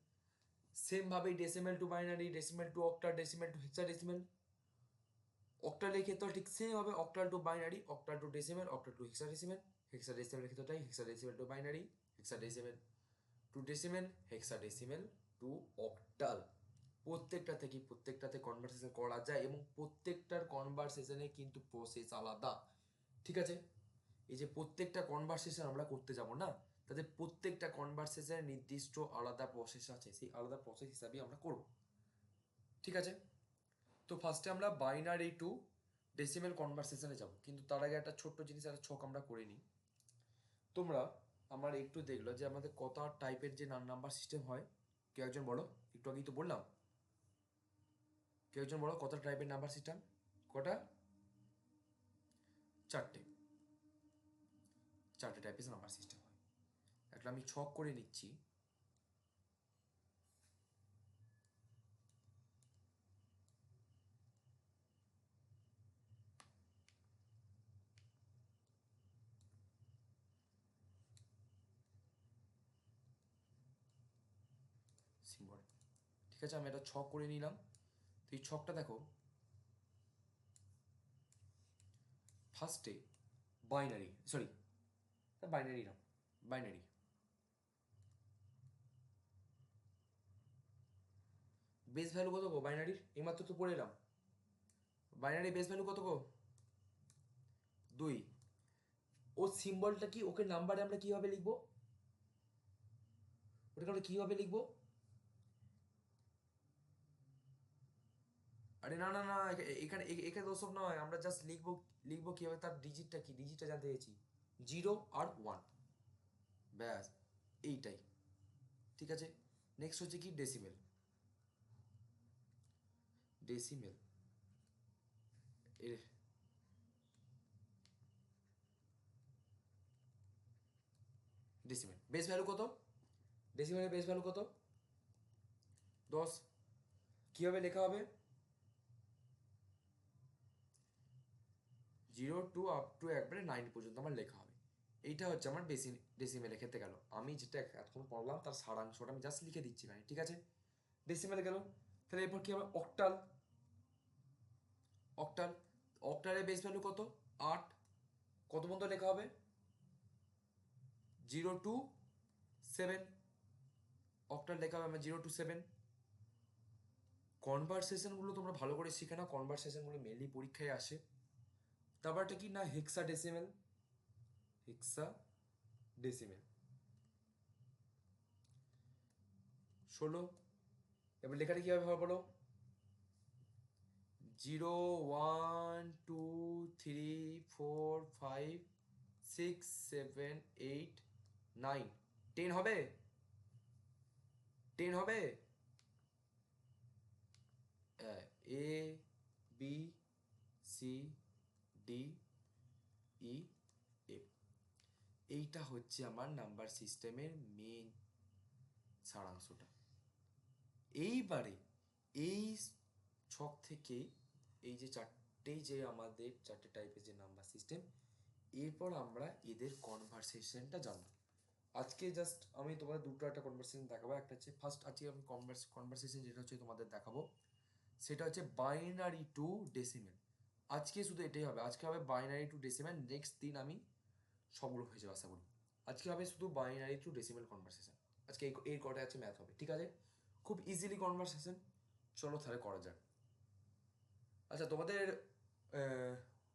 সেমভাবেই decimal to binary, decimal to octal, decimal to hexadecimal. অক্টালের ক্ষেত্রে ঠিক সেম হবে, octal to binary, octal to decimal, octal to hexadecimal. হেক্সাডেসিমেলের ক্ষেত্রটাই hexadecimal to binary, hexadecimal to decimal, hexadecimal to octal. প্রত্যেকটা থেকে প্রত্যেকটাতে কনভারসেশন করা যায়, এবং প্রত্যেকটার কনভারসেশনে কিন্তু প্রসেস আলাদা। ঠিক আছে, এই যে প্রত্যেকটা কনভারসেশন আমরা করতে যাব না, তাদের প্রত্যেকটা কনভারসেশনের নির্দিষ্ট আলাদা প্রসেস আছে, সেই আলাদা প্রসেস হিসাবেই আমরা করব। ঠিক আছে, তো ফার্স্টে আমরা বাইনারি টু ডেসিমেল কনভারসেশনে যাব, কিন্তু তার আগে একটা ছোট্ট জিনিস, একটা ছক আমরা করে নিই। তোমরা আমার একটু দেখলো যে আমাদের কত টাইপের যে নাম্বার সিস্টেম হয়, কেউ একজন বলো, একটু আগেই তো বললাম, কেউ একজন বলো কত টাইপের নাম্বার সিস্টেম, কটা? চারটে, চারটে টাইপের নাম্বার সিস্টেম হয়। একটা আমি ছক করে নিচ্ছি। সিম্বল, ঠিক আছে, আমি একটা ছক করে নিলাম। তো এই ছকটা দেখো, ফার্স্টে বাইনারি, সরি বাইনারি না, বাইনারি, বেস ভ্যালু কত গো বাইনারির, এইমাত্র তো পড়ে এলাম। বাইনারি বেস ভ্যালু কত গো? 2। ও সিম্বলটা কি, ওকে নাম্বারে আমরা কিভাবে লিখবো, ওটাকে আমরা কিভাবে লিখবো? আরে না না না, এখানে এখানে তো সব নয়, আমরা জাস্ট লিখবো, লিখবো কিভাবে, তার ডিজিটটা কি, ডিজিটটা জানতে চেয়েছি। 0 আর 1, ব্যাস, এইটাই। ঠিক আছে, নেক্সট হচ্ছে কি, ডেসিমেল। ডেসিমেল এর ডেসিমেল বেস ভ্যালু কত, ডেসিমেলের বেস ভ্যালু কত? 10। কীভাবে লেখা হবে? 0 টু আপ টু একবারে 9 পর্যন্ত আমার লেখা হবে। এইটা হচ্ছে আমার ডেসিমেলে খেতে গেল। আমি যেটা এখন পড়লাম তার সারাংশটা আমি জাস্ট লিখে দিচ্ছি ভাই, ঠিক আছে? ডেসিমেলে গেল, তাহলে এরপর কি হবে, অক্টাল। অক্টাল, অক্টালের বেস ভ্যালু কত? 8। কত পর্যন্ত লেখা হবে? 0 to 7 অক্টাল লেখা হবে আমার 0 to 7। কনভারসেশনগুলো তোমরা ভালো করে শিখে নাও, কনভারসেশনগুলো মেনলি পরীক্ষায় আসে। তারপরটা কি না হেক্সা ডেসিমেল, হেক্সা ডেসিমেল 16। এবার লেখাটা কি হবে বলো, 0 1 2 3 4 5 6 7 8 9 10 হবে, 10 হবে। A B C D E F, এইটা হচ্ছে আমার নাম্বার সিস্টেমের মেন সারাংশটা। এইবারে এই ছক থেকে এই যে চারটেই যে আমাদের চারটে টাইপের যে নাম্বার সিস্টেম, এরপর আমরা এদের কনভারসেশনটা জানবো। আজকে জাস্ট আমি তোমাদের দুটো একটা কনভারসেশন দেখাবো। একটা হচ্ছে ফার্স্ট, আজকে আমি কনভারসেশন যেটা হচ্ছে তোমাদের দেখাবো সেটা হচ্ছে বাইনারি টু ডেসিমেল। আজকে শুধু এটাই হবে, আজকে হবে বাইনারি টু ডেসিমেল। নেক্সট দিন আমি সবগুলো হয়ে যাবে আশা করি। আজকে হবে শুধু বাইনারি টু ডেসিমেল কনভারসেশন। আজকে এই কটা আছে ম্যাথ হবে, ঠিক আছে? খুব ইজিলি কনভারসেশন, চলো তাহলে করা যাক। আচ্ছা, তোমাদের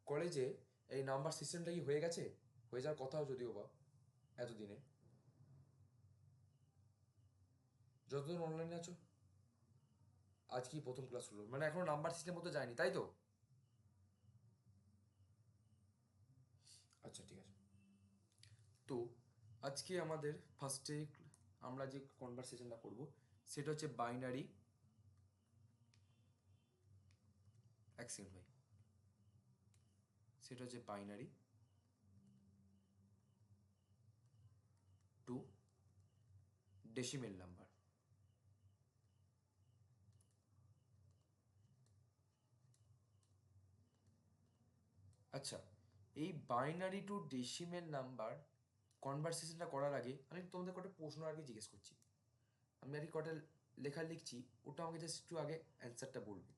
কলেজে এই নাম্বার সিস্টেমটা কি হয়ে গেছে? হয়ে যাওয়ার কথাও যদিও বা এতদিনে, যতদিন অনলাইনে আছো। আজকেই প্রথম ক্লাস হলো, মানে এখনো নাম্বার সিস্টেম মতো যায়নি, তাই তো? আচ্ছা, ঠিক আছে। তো আজকে আমাদের ফার্স্টে আমরা যে কনভারসেশনটা করব সেটা হচ্ছে বাইনারি, এক সেকেন্ড ভাই, সেটা হচ্ছে বাইনারি টু ডেসিমেল নাম্বার। আচ্ছা, এই বাইনারি টু ডেসিমেল নাম্বার কনভারসেশনটা করার আগে আমি তোমাদের কটা প্রশ্ন আগে জিজ্ঞেস করছি। আমি আর কি কটা লেখা লিখছি, ওটা আমাকে জাস্ট একটু আগে অ্যান্সারটা বলবে।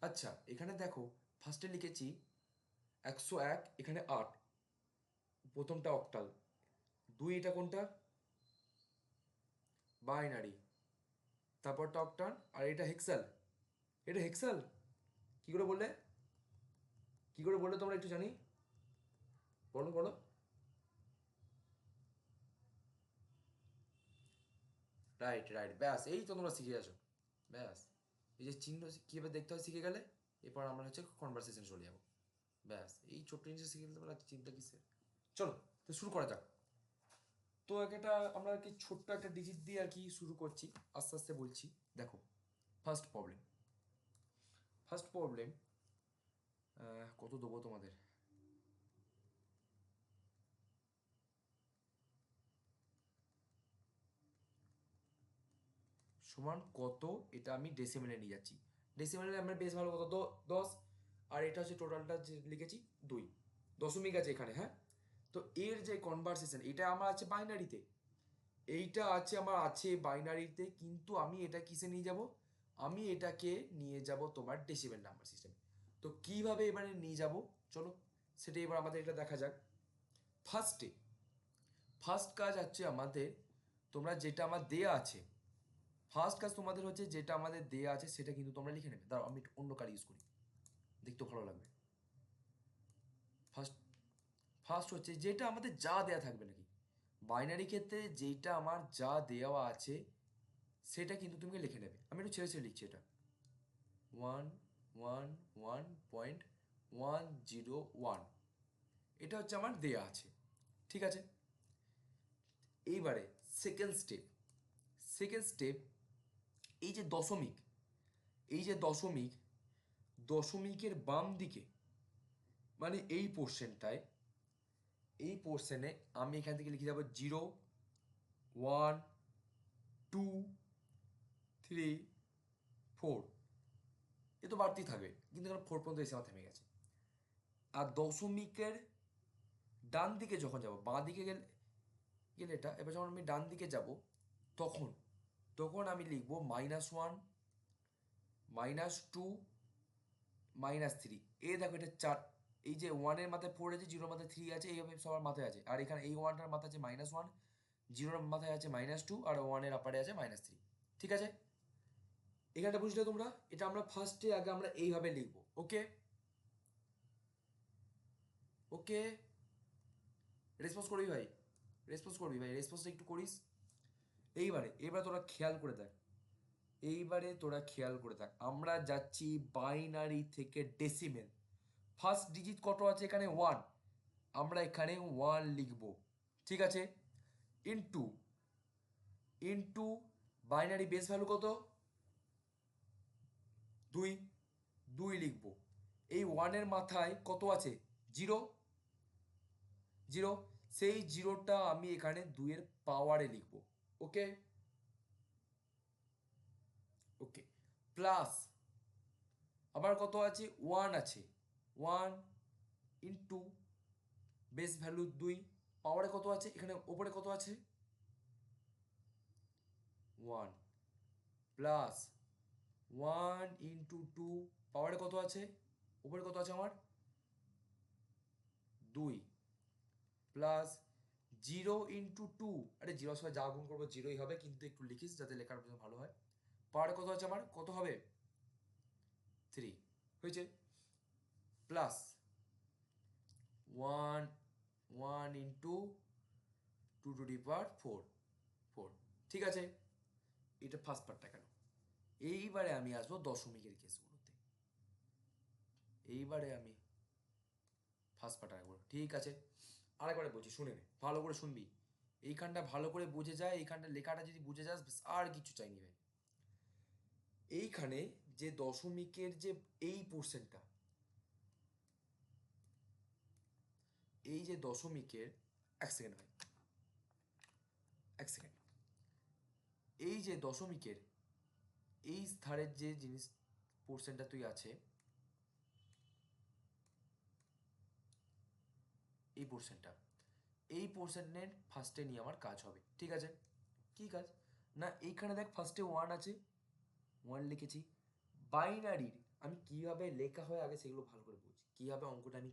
আচ্ছা, এখানে দেখো ফার্স্টে লিখেছি 101, এখানে 8, প্রথমটা অক্টাল। 2 এটা কোনটা? বাইনারি। তারপরটা অক্টাল, আর এটা হেক্সাল। এটা হেক্সাল কি করে বললে? কি করে বললে তোমরা একটু জানি, বলো বলো। রাইট রাইট, ব্যাস এই তো তোমরা শিখে গেছো। ব্যাস, এই যে চিহ্ন কীভাবে দেখতে হয় শিখে গেলে, এরপর আমরা হচ্ছে কনভারসেশন চলে যাবো। ব্যাস, এই ছোট্ট জিনিস শিখে গেলে তোমরা চিন্তা কিসের। চলো তো শুরু করা যাক। তো একটা আমরা আর কি ছোট্ট একটা ডিজিট দিয়ে আর কি শুরু করছি, আস্তে আস্তে বলছি। দেখো, ফার্স্ট প্রবলেম, ফার্স্ট প্রবলেম কত দেবো তোমাদের? সমান কত, এটা আমি ডেসিমেলে নিয়ে যাচ্ছি। ডেসিমেলে আমরা বেশ ভালো, কত 10। আর এটা হচ্ছে টোটালটা যে লিখেছি 2 দশমিক আছে এখানে, হ্যাঁ। তো এর যে কনভারসেশন, এটা আমার আছে বাইনারিতে, এইটা আছে আমার আছে বাইনারিতে, কিন্তু আমি এটা কিসে নিয়ে যাব? আমি এটাকে নিয়ে যাব তোমার ডেসিমেল নাম্বার সিস্টেমে। তো কিভাবে এবারে নিয়ে যাব, চলো সেটা এবার আমাদের এটা দেখা যাক। ফার্স্টে ফার্স্ট কাজ হচ্ছে আমাদের, তোমরা যেটা আমার দেয়া আছে, ফার্স্ট কাজ তোমাদের হচ্ছে যেটা আমাদের দেয়া আছে সেটা কিন্তু তোমরা লিখে নেবে। দাঁড়াও আমি একটু অন্য কার্ড ইউজ করি, দেখতে ভালো লাগবে। ফার্স্ট ফার্স্ট হচ্ছে যেটা আমাদের যা দেয়া থাকবে নাকি, বাইনারি ক্ষেত্রে যেটা আমার যা দেওয়া আছে সেটা কিন্তু তুমি লিখে নেবে। আমি একটু ছেড়ে ছেড়ে লিখছি এটা, 111.101, এটা হচ্ছে আমার দেয়া আছে, ঠিক আছে। এইবারে সেকেন্ড স্টেপ, সেকেন্ড স্টেপ, এই যে দশমিক, এই যে দশমিক, দশমিকের বাম দিকে মানে এই পোর্শনটায়, এই পোর্শনে আমি এখান থেকে লিখে যাবো 0 1 2 3 4। এ তো বাড়তেই থাকবে, কিন্তু এখানে 4 পর্যন্ত এসে আমার থেমে গেছে। আর দশমিকের ডান দিকে যখন যাব, বাঁ দিকে গেলে গেলে এটা, এবার যখন আমি ডান দিকে যাব তখন তখন আমি লিখব -1, -2, -3। দেখো এটা 4, এই যে 1-এর মাথায় 4 আছে, 0-এর মাথায় 3 আছে, এইভাবে সবার মাথায় আছে। আর এখানে এই 1টার মাথায় আছে -1, 0-এর মাথায় আছে -2, আর 1-এর আপারে আছে -3। ঠিক আছে, এখানটা বুঝলে তোমরা? এটা আমরা ফার্স্টে আগে আমরা এইভাবে লিখবো। ওকে ওকে, রেসপন্স করবি ভাই, রেসপন্স করবি ভাই, রেসপন্সটা একটু করিস। এবার তোরা খেয়াল করে দেখ, আমরা যাচ্ছি বাইনারি থেকে ডেসিমেল। ফার্স্ট ডিজিট কত আছে এখানে? 1। আমরা এখানে 1 লিখব। ঠিক আছে, into into binary base value কত? 2, 2 লিখব। এই 1-এর মাথায় কত আছে? 0, 0। সেই 0টা আমি এখানে 2-এর পাওয়ারে লিখব। ওকে ওকে, প্লাস আবার কত আছে? 1 আছে, 1 ইন্টু বেস ভ্যালু 2, পাওয়ারে কত আছে? এখানে ওপরে কত আছে? 1 প্লাস 1 ইন্টু 2, পাওয়ারে কত আছে? ওপরে কত আছে আমার? 2 প্লাস 0 ইন্টু 2, আরে 0 সময় যা গুণ করবো 0ই হবে, কিন্তু একটু লিখিস যাতে লেখার জন্য ভালো হয়। পাওয়ারে কত আছে আমার? কত হবে? 3 হয়েছে, প্লাস 1 ইন্টু 2 টু দি পাওয়ার 4। ঠিক আছে, এটা ফার্স্ট পার্টটা কেন। এইবারে আমি আসবো দশমিকের কেসগুলোতে। এইবারে আমি ফার্স্ট পার্ট রাখবো। ঠিক আছে, আরেকবারে বলছি, শুনে নে, ভালো করে শুনবি। এইখানটা ভালো করে বুঝে যায়, এইখানটা লেখাটা যদি বুঝে যাস আর কিছু চাইনি ভাই। এইখানে যে দশমিকের যে এই পোর্শনটা, এই যে দশমিকের, এক সেকেন্ড ভাই, এক সেকেন্ড, এই যে দশমিকের এই ধারের যে জিনিস পোর্শনটা তুই আছে, এই পোর্শনটা, এই পোর্শনের ফার্স্টে নিয়ে আমার কাজ হবে। ঠিক আছে, কি কাজ না, এইখানে দেখ ফার্স্টে 1 আছে, 1 লিখেছি। বাইনারির আমি কিভাবে লেখা হয় আগে সেগুলো ভালো করে বুঝি, কিভাবে অঙ্কটা আমি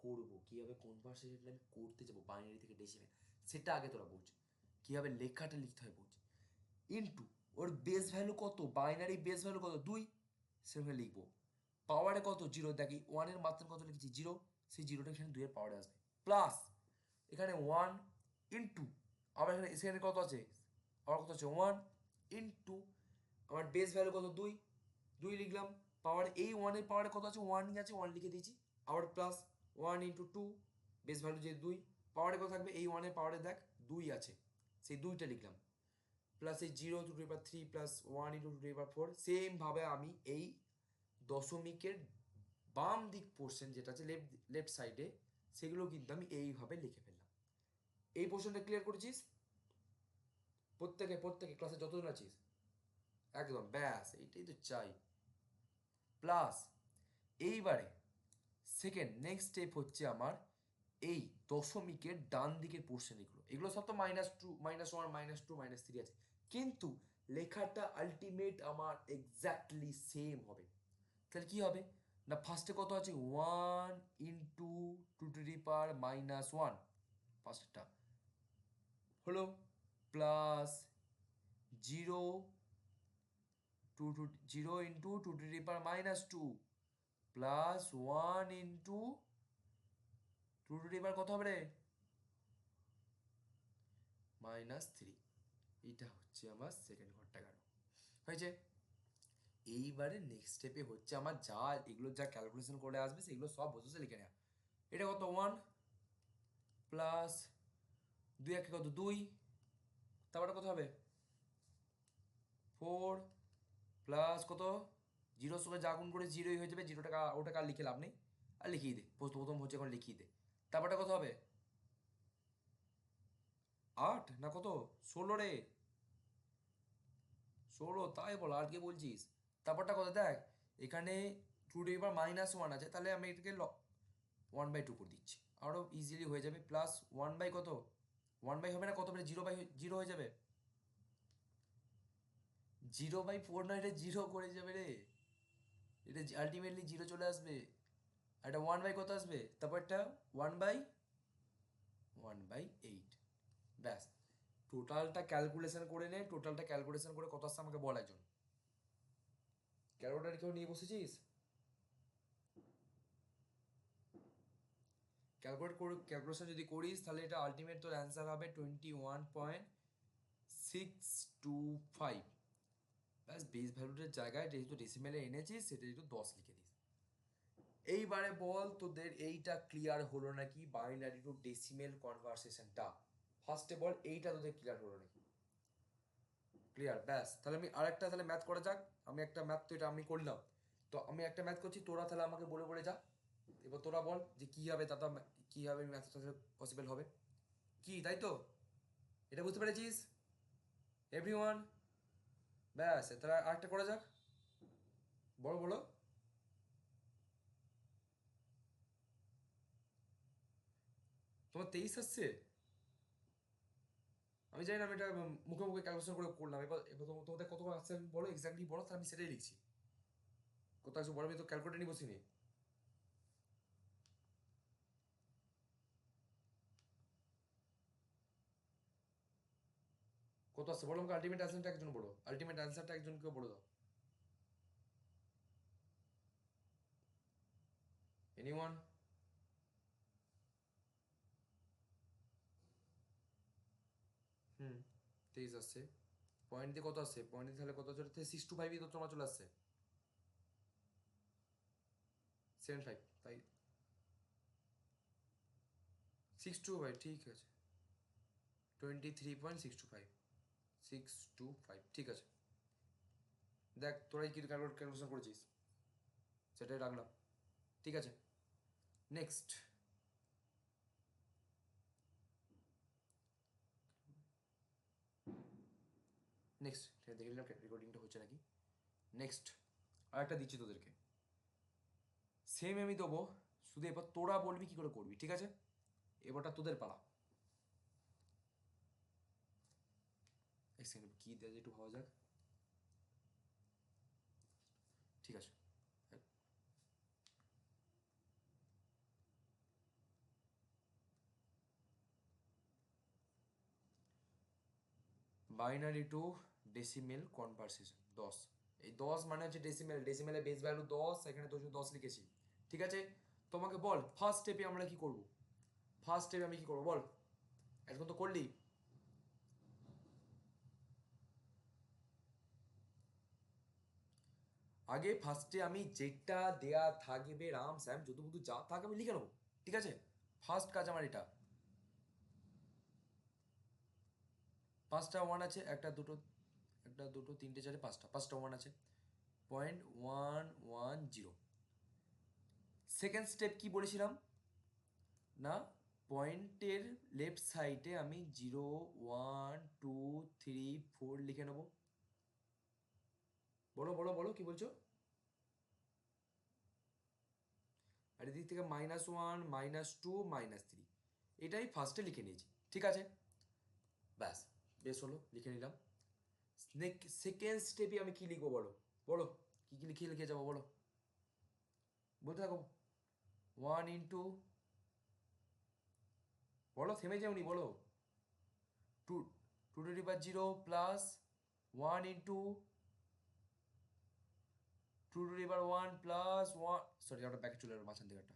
করব, কিভাবে কনভার্সেশনটা আমি করতে যাবো বাইনারি থেকে ডেসিমেল, সেটা আগে তোরা বুঝ, কিভাবে লেখাটা লিখতে হয় বুঝ। ইনটু ওর বেস ভ্যালু কত, বাইনারি বেস ভ্যালু কত? 2, সেভাবে লিখবো। পাওয়ারে কত? 0। দেখি 1-এর মাত্রা কত লিখেছি? 0, সেই 0টা এখানে 2-এর পাওয়ারে আসবে। প্লাস এখানে 1 ইন্টু, আবার এখানে সেখানে কত আছে? আবার কত আছে? 1 ইন্টু আমার বেস ভ্যালু কত? 2, 2 লিখলাম। পাওয়ার এই 1-এর পাওয়ারে কত আছে? 1ই আছে, 1 লিখে দিয়েছি। আবার প্লাস 1 ইন্টু 2, বেস ভ্যালু যে 2, পাওয়ারে কত থাকবে? এই 1-এর পাওয়ারে দেখ 2 আছে, সেই 2টা লিখলাম। প্লাস এই 0 টু টু পাওয়ার 3 প্লাস 1 ইন্টু টু টু পাওয়ার 4। সেমভাবে আমি এই দশমিকের বাম দিক পোর্শন যেটা আছে লেফট সাইডে, সেগুলো কিন্তু আমি এইভাবে লিখে ফেললাম। এই পোর্শনটা ক্লিয়ার করেছিস? প্রত্যেকে ক্লাসে যতজন আছিস একদম, ব্যাস এইটাই তো চাই। প্লাস এইবারে সেকেন্ড নেক্সট স্টেপ হচ্ছে আমার এই দশমিকের ডান দিকের পোর্শন, এগুলো সব তো -2, -1, -2, -3 আছে, কিন্তু লেখাটা আলটিমেট আমার এক্স্যাক্টলি সেম হবে। তাহলে কি হবে না, ফার্স্টে কত আছে? 1 ইন্টু 2 টু দি পাওয়ার -1, ফার্স্টটা হলো, plus 0 0 into 2 to the power -2 plus 1 into 2 to the power কত হবে রে? -3। এইটা হচ্ছে আমার সেকেন্ড ঘরটা গেল, হয়েছে। এইবারে নেক্সট স্টেপে হচ্ছে আমার যা এগুলো যা ক্যালকুলেশন করে আসবে সেগুলো সব বসে বসে লিখে নেওয়া। এটা কত? 1 প্লাস 2 একে কত? 2, তারপরে কত হবে? 4 প্লাস কত? 0-র সঙ্গে যা গুণ করে 0ই হয়ে যাবে, 0টাকা ওটাকে আর লিখে লাভ নেই, আর লিখিয়ে দে, প্রথম হচ্ছে এখন লিখিয়ে দে। তারপরটা কত হবে? 8 না কত? 16 রে, 16, তাই বল, আর কি বলছিস? তারপরটা কত দেখ, এখানে two to the power minus one আছে, তাহলে আমি এটাকে 1/2 করে দিচ্ছি, আরও ইজিলি হয়ে যাবে। প্লাস 1/, কত 1/, হবে না, কত হবে, 0/0 হয়ে যাবে। 0/4 না, এটা 0 করে যাবে রে, এটা আলটিমেটলি 0 চলে আসবে। এটা 1/, কত আসবে, তারপরটা 1/8। ব্যাস, টোটালটা ক্যালকুলেশন করে নে, টোটালটা ক্যালকুলেশন করে কত আসছে আমাকে বল একজন। ক্যালকুলেটার কেউ নিয়ে বসেছিস? ক্যালকুলেশন যদি করিস তাহলে এটা আলটিমেট তোর অ্যান্সার হবে 21.625। ব্যাস, বেস ভ্যালুটার জায়গায় যেহেতু ডেসিমেলে এনেছিস সেটা যেহেতু 10 লিখে দিস। এইবারে বল তোদের এইটা ক্লিয়ার হলো নাকি, বাইনারি টু ডেসিমেল কনভার্সেশনটা? ফার্স্টে বল এইটা তোদের ক্লিয়ার হলো নাকি? ক্লিয়ার, ব্যাস। তাহলে আমি আরেকটা তাহলে ম্যাথ করা যাক। আমি একটা ম্যাথ, তো এটা আমি করলাম, তো আমি একটা ম্যাথ করছি, তোরা তাহলে আমাকে বলে বলে যা। এবার তোরা বল যে কী হবে, তাতে কীভাবে ম্যাথটা পসিবল হবে, কি তাই তো? এটা বুঝতে পেরেছিস এভরিওয়ান? ব্যাস, তাহলে আরেকটা করা যাক, বলো বলো। তোমার 23 আসছে? আমি জানি না, আমি এটা মুখে মুখে ক্যালকুলেশন করে করলাম। এবার এবার তোমাদের কত আসছে বলো, এক্স্যাক্টলি বলো, তাহলে আমি সেটাই লিখছি। কত আসছে বলো, আমি তো ক্যালকুলেটার নিয়ে বসিনি। কত আসছে বলো আমাকে, আলটিমেট অ্যান্সারটা একজন বলো, আলটিমেট অ্যান্সারটা একজনকে বলে দাও। এনিওয়ান? হুম, 23 আসছে। পয়েন্ট দিয়ে কত আসছে, পয়েন্ট দিয়ে তাহলে কত হচ্ছে, 625 তো তোমার চলে আসছে, 75, তাই 625, ঠিক আছে, 23.625, 625, ঠিক আছে। দেখ তোরাই কি ক্যালকুলেশন করেছিস, সেটাই রাখলাম, ঠিক আছে। নেক্সট, নেক্সট ঠিক আছে, দেখে নিলাম রেকর্ডিংটা হচ্ছে নাকি। নেক্সট আরেকটা দিচ্ছি তোদেরকে, সেম আমি দেবো, শুধু এবার তোরা বলবি কি করে করবি, ঠিক আছে? এবারটা তোদের পালা। এক সেকেন্ড, কী দেওয়া যায় একটু ভাবা যাক, ঠিক আছে। বাইনারি টু ডেসিমেল কনভার্সেশন 10, এই 10 মানে হচ্ছে ডেসিমেল, ডেসিমেলের বেস ভ্যালু 10, এখানে তো 10 লিখেছি, ঠিক আছে। তোমাকে বল ফার্স্ট স্টেপে আমরা কি করব, ফার্স্ট স্টেপে আমি কি করবো বল, এখন তো করলি। আগে ফার্স্টে আমি যেটা দেয়া থাকবে রাম স্যাম যদু বুধু যা থাকবে আমি লিখে নেবো, ঠিক আছে। ফার্স্ট কাজ আমার এটা, পাঁচটা ওয়ান আছে, একটা দুটো, একটা দুটো তিনটে চারটে পাঁচটা, পাঁচটা ওয়ান আছে, 0.110। সেকেন্ড স্টেপ কি বলেছিলাম না, পয়েন্টের লেফট সাইডে আমি 0 1 2 3 4 লিখে নেবো। বলো বলো বলো কি বলছো। আর এদিক থেকে -1 -2 -3, এটাই ফার্স্টে লিখে নিয়েছি, ঠিক আছে। ব্যাস, বেশ হলো, লিখে নিলাম। সেকেন্ড স্টেপে আমি কি লিখবো বলো, বলো কি কি লিখে লিখে যাবো বলো, বলতে থাকো। 1 ইন্টু, বলো থেমে যাওনি, বলো। Two, 2 to the power 0 plus 1 into 2 to the power 1 plus 1, sorry আমরা ব্যাকে চলে এলো মাঝখান থেকে একটা,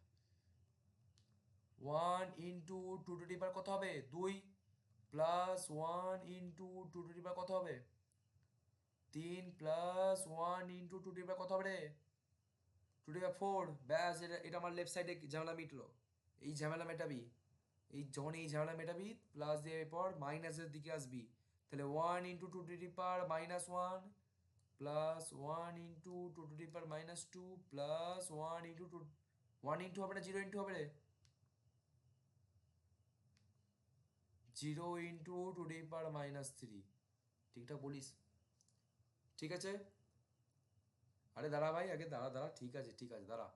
1 ইন্টু 2 টু দি পাওয়ার কত হবে 2, plus 1 into 2 to the power কত হবে 3, plus 1 into 2 to the power কত হবে রে 2 টু দি পাওয়ার 4। ব্যাস, এটা এটা আমার লেফট সাইডে ঝামেলা মিটলো। এই ঝামেলা মেটাবি, এই যখন এই ঝামেলা মেটাবি প্লাস দিয়ে পর মাইনাসের দিকে আসবি, তাহলে 1 into 2 to the power -1 plus 1 into 2 to the power -2 plus 1 into 2, 1 into হবে না 0 ইন্টু হবে রে, 0 ইন্টু 2 টু দি পাওয়ার -3, ঠিকঠাক বলিস, ঠিক আছে। আরে দাঁড়া ভাই, আগে দাঁড়া দাঁড়া, ঠিক আছে ঠিক আছে, দাঁড়া।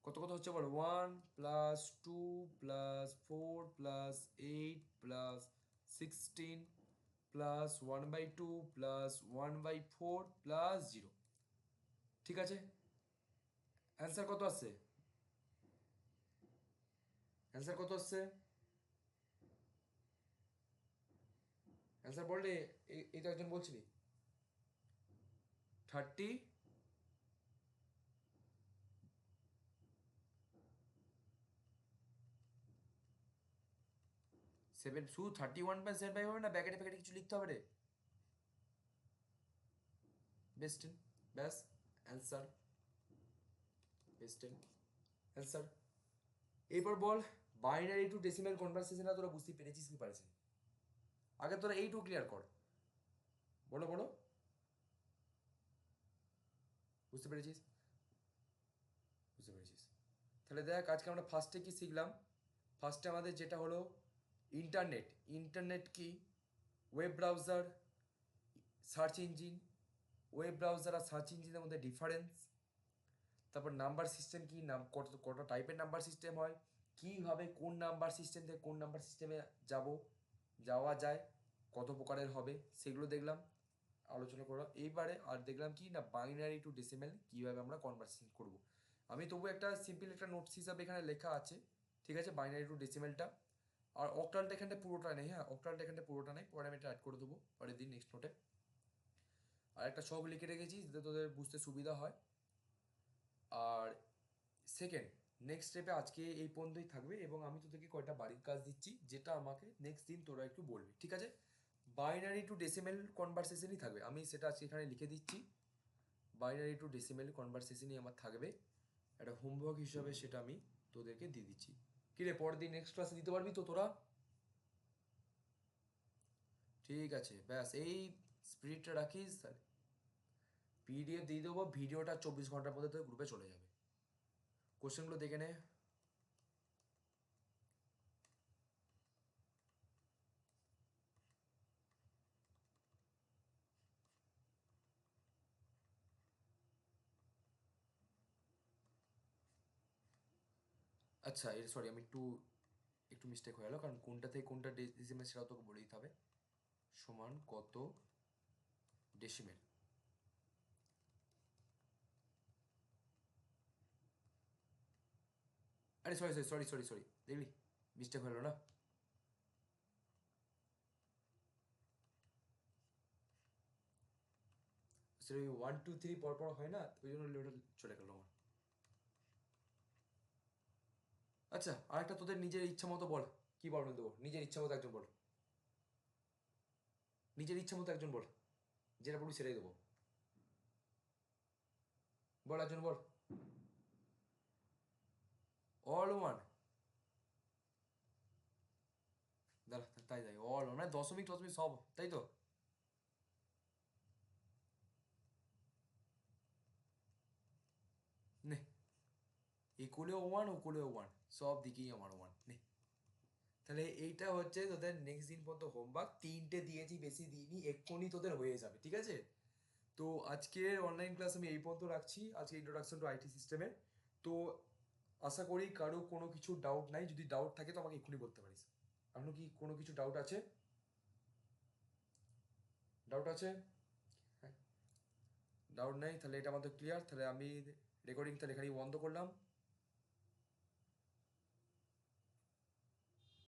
কত কত হচ্ছে বলো? 1 + 2 + 8 + 16 + 1/2 + 1/4 + 0। ঠিক আছে, অ্যান্সার কত আসছে? অ্যান্সার কত আসছে? অ্যান্সার বললে। এই তো একজন বলছিলি 30। শুধু 31.75 হবে না, ব্যাকেটে প্যাকেটে কিছু লিখতে হবে রে? বেস্টেন, ব্যাস, অ্যান্সার বেস্টেন, অ্যান্সার। এরপর বল, বাইনারি টু ডেসিমাল কনভার্সেশনটা তোরা বুঝতে পেরেছিস কি পারিস? আগে তোরা এইটু ক্লিয়ার কর, বলো বলো, বুঝতে পেরেছিস? বুঝতে পেরেছিস? তাহলে দেখ আজকে আমরা ফার্স্টে কি শিখলাম। ফার্স্টে আমাদের যেটা হলো ইন্টারনেট। ইন্টারনেট কি? Web browser, search engine. Web browser আর সার্চ ইঞ্জিনের মধ্যে ডিফারেন্স। তারপর নাম্বার সিস্টেম কি, কত টাইপের নাম্বার সিস্টেম হয়, কীভাবে কোন নাম্বার সিস্টেম থেকে কোন নাম্বার সিস্টেমে যাওয়া যায়, কত প্রকারের হবে সেগুলো দেখলাম, আলোচনা করলাম। এইবারে আর দেখলাম কি না, বাইনারি টু ডেসিমেল কীভাবে আমরা কনভার্সেশন করব। আমি তবু একটা সিম্পল একটা নোটস হিসাবে এখানে লেখা আছে, ঠিক আছে, বাইনারি টু ডেসিমেলটা। আর অক্টালটা এখানটা পুরোটা নেই, হ্যাঁ, অক্টালটা এখানটা পুরোটা নেই, পরে আমি এটা অ্যাড করে দেবো পরের দিন নেক্সট নোটে। আর একটা সব লিখে রেখেছি যাতে তোদের বুঝতে সুবিধা হয়। আর সেকেন্ড, নেক্সট স্টেপে আজকে এই পর্যন্তই থাকবে, এবং আমি তোদেরকে কয়টা বাড়ির কাজ দিচ্ছি যেটা আমাকে নেক্সট দিন তোরা একটু বলবি, ঠিক আছে? বাইনারি টু ডেসিমেল কনভারসেশনই থাকবে, আমি সেটা আজকে এখানে লিখে দিচ্ছি। বাইনারি টু ডেসিমেল কনভারসেশনই আমার থাকবে, একটা হোমওয়ার্ক হিসাবে সেটা আমি তোদেরকে দিয়ে দিচ্ছি। কিরে, পরের দিন নেক্সট ক্লাসে দিতে পারবি তো তোরা? ঠিক আছে, ব্যাস এই স্পিরিটটা রাখিস। পিডিএফ দিয়ে দেবো, ভিডিওটা 24 ঘন্টার মধ্যে তোর গ্রুপে চলে যাবে। কোশ্চেনগুলো দেখে নে। আচ্ছা, সরি, আমি একটু মিস্টেক হয়ে গেলো, কারণ কোনটা থেকে কোনটা ডেসিমেল সেটাও তোকে বলে দিতে হবে। সমান কত ডেসিমেল? আরে sorry sorry sorry sorry sorry, দেখলি মিস্টেক হলো না? আসলে ওই 1 2 3 পরপর হয় না, ওই জন্য ওটা চলে গেল আমার। আচ্ছা, আরেকটা তোদের নিজের ইচ্ছা মতো বল, কি প্রবলেম দেবো? নিজের ইচ্ছা মতো একজন বল, নিজের ইচ্ছা মতো একজন বল, যেটা বলবি সেটাই দেবো। বল একজন বল। All one? দাঁড়া, তাই তাই, অল ওয়ান মানে দশমিক টশমিক সব, তাই তো? নে, একুলেও ওয়ান ওকুলেও ওয়ান, সব দিকেই আমার ওয়ান, নে। তাহলে এইটা হচ্ছে তোদের নেক্সট দিন পর্যন্ত হোমওয়ার্ক, 3টে দিয়েছি, বেশি দিইনি, এক্ষুনি তোদের হয়ে যাবে, ঠিক আছে? তো আজকের অনলাইন ক্লাস আমি এই পর্যন্ত রাখছি, আজকে ইন্ট্রোডাকশন টু আইটি সিস্টেমের। তো আশা করি কারো কোনো কিছু ডাউট নাই, যদি ডাউট থাকে তো আমাকে এক্ষুনি বলতে পারিস। আপনার কি কোনো কিছু ডাউট আছে? ডাউট আছে? হ্যাঁ, ডাউট নেই, তাহলে এটা আমাদের ক্লিয়ার। তাহলে আমি রেকর্ডিং তাহলে এখানেই বন্ধ করলাম।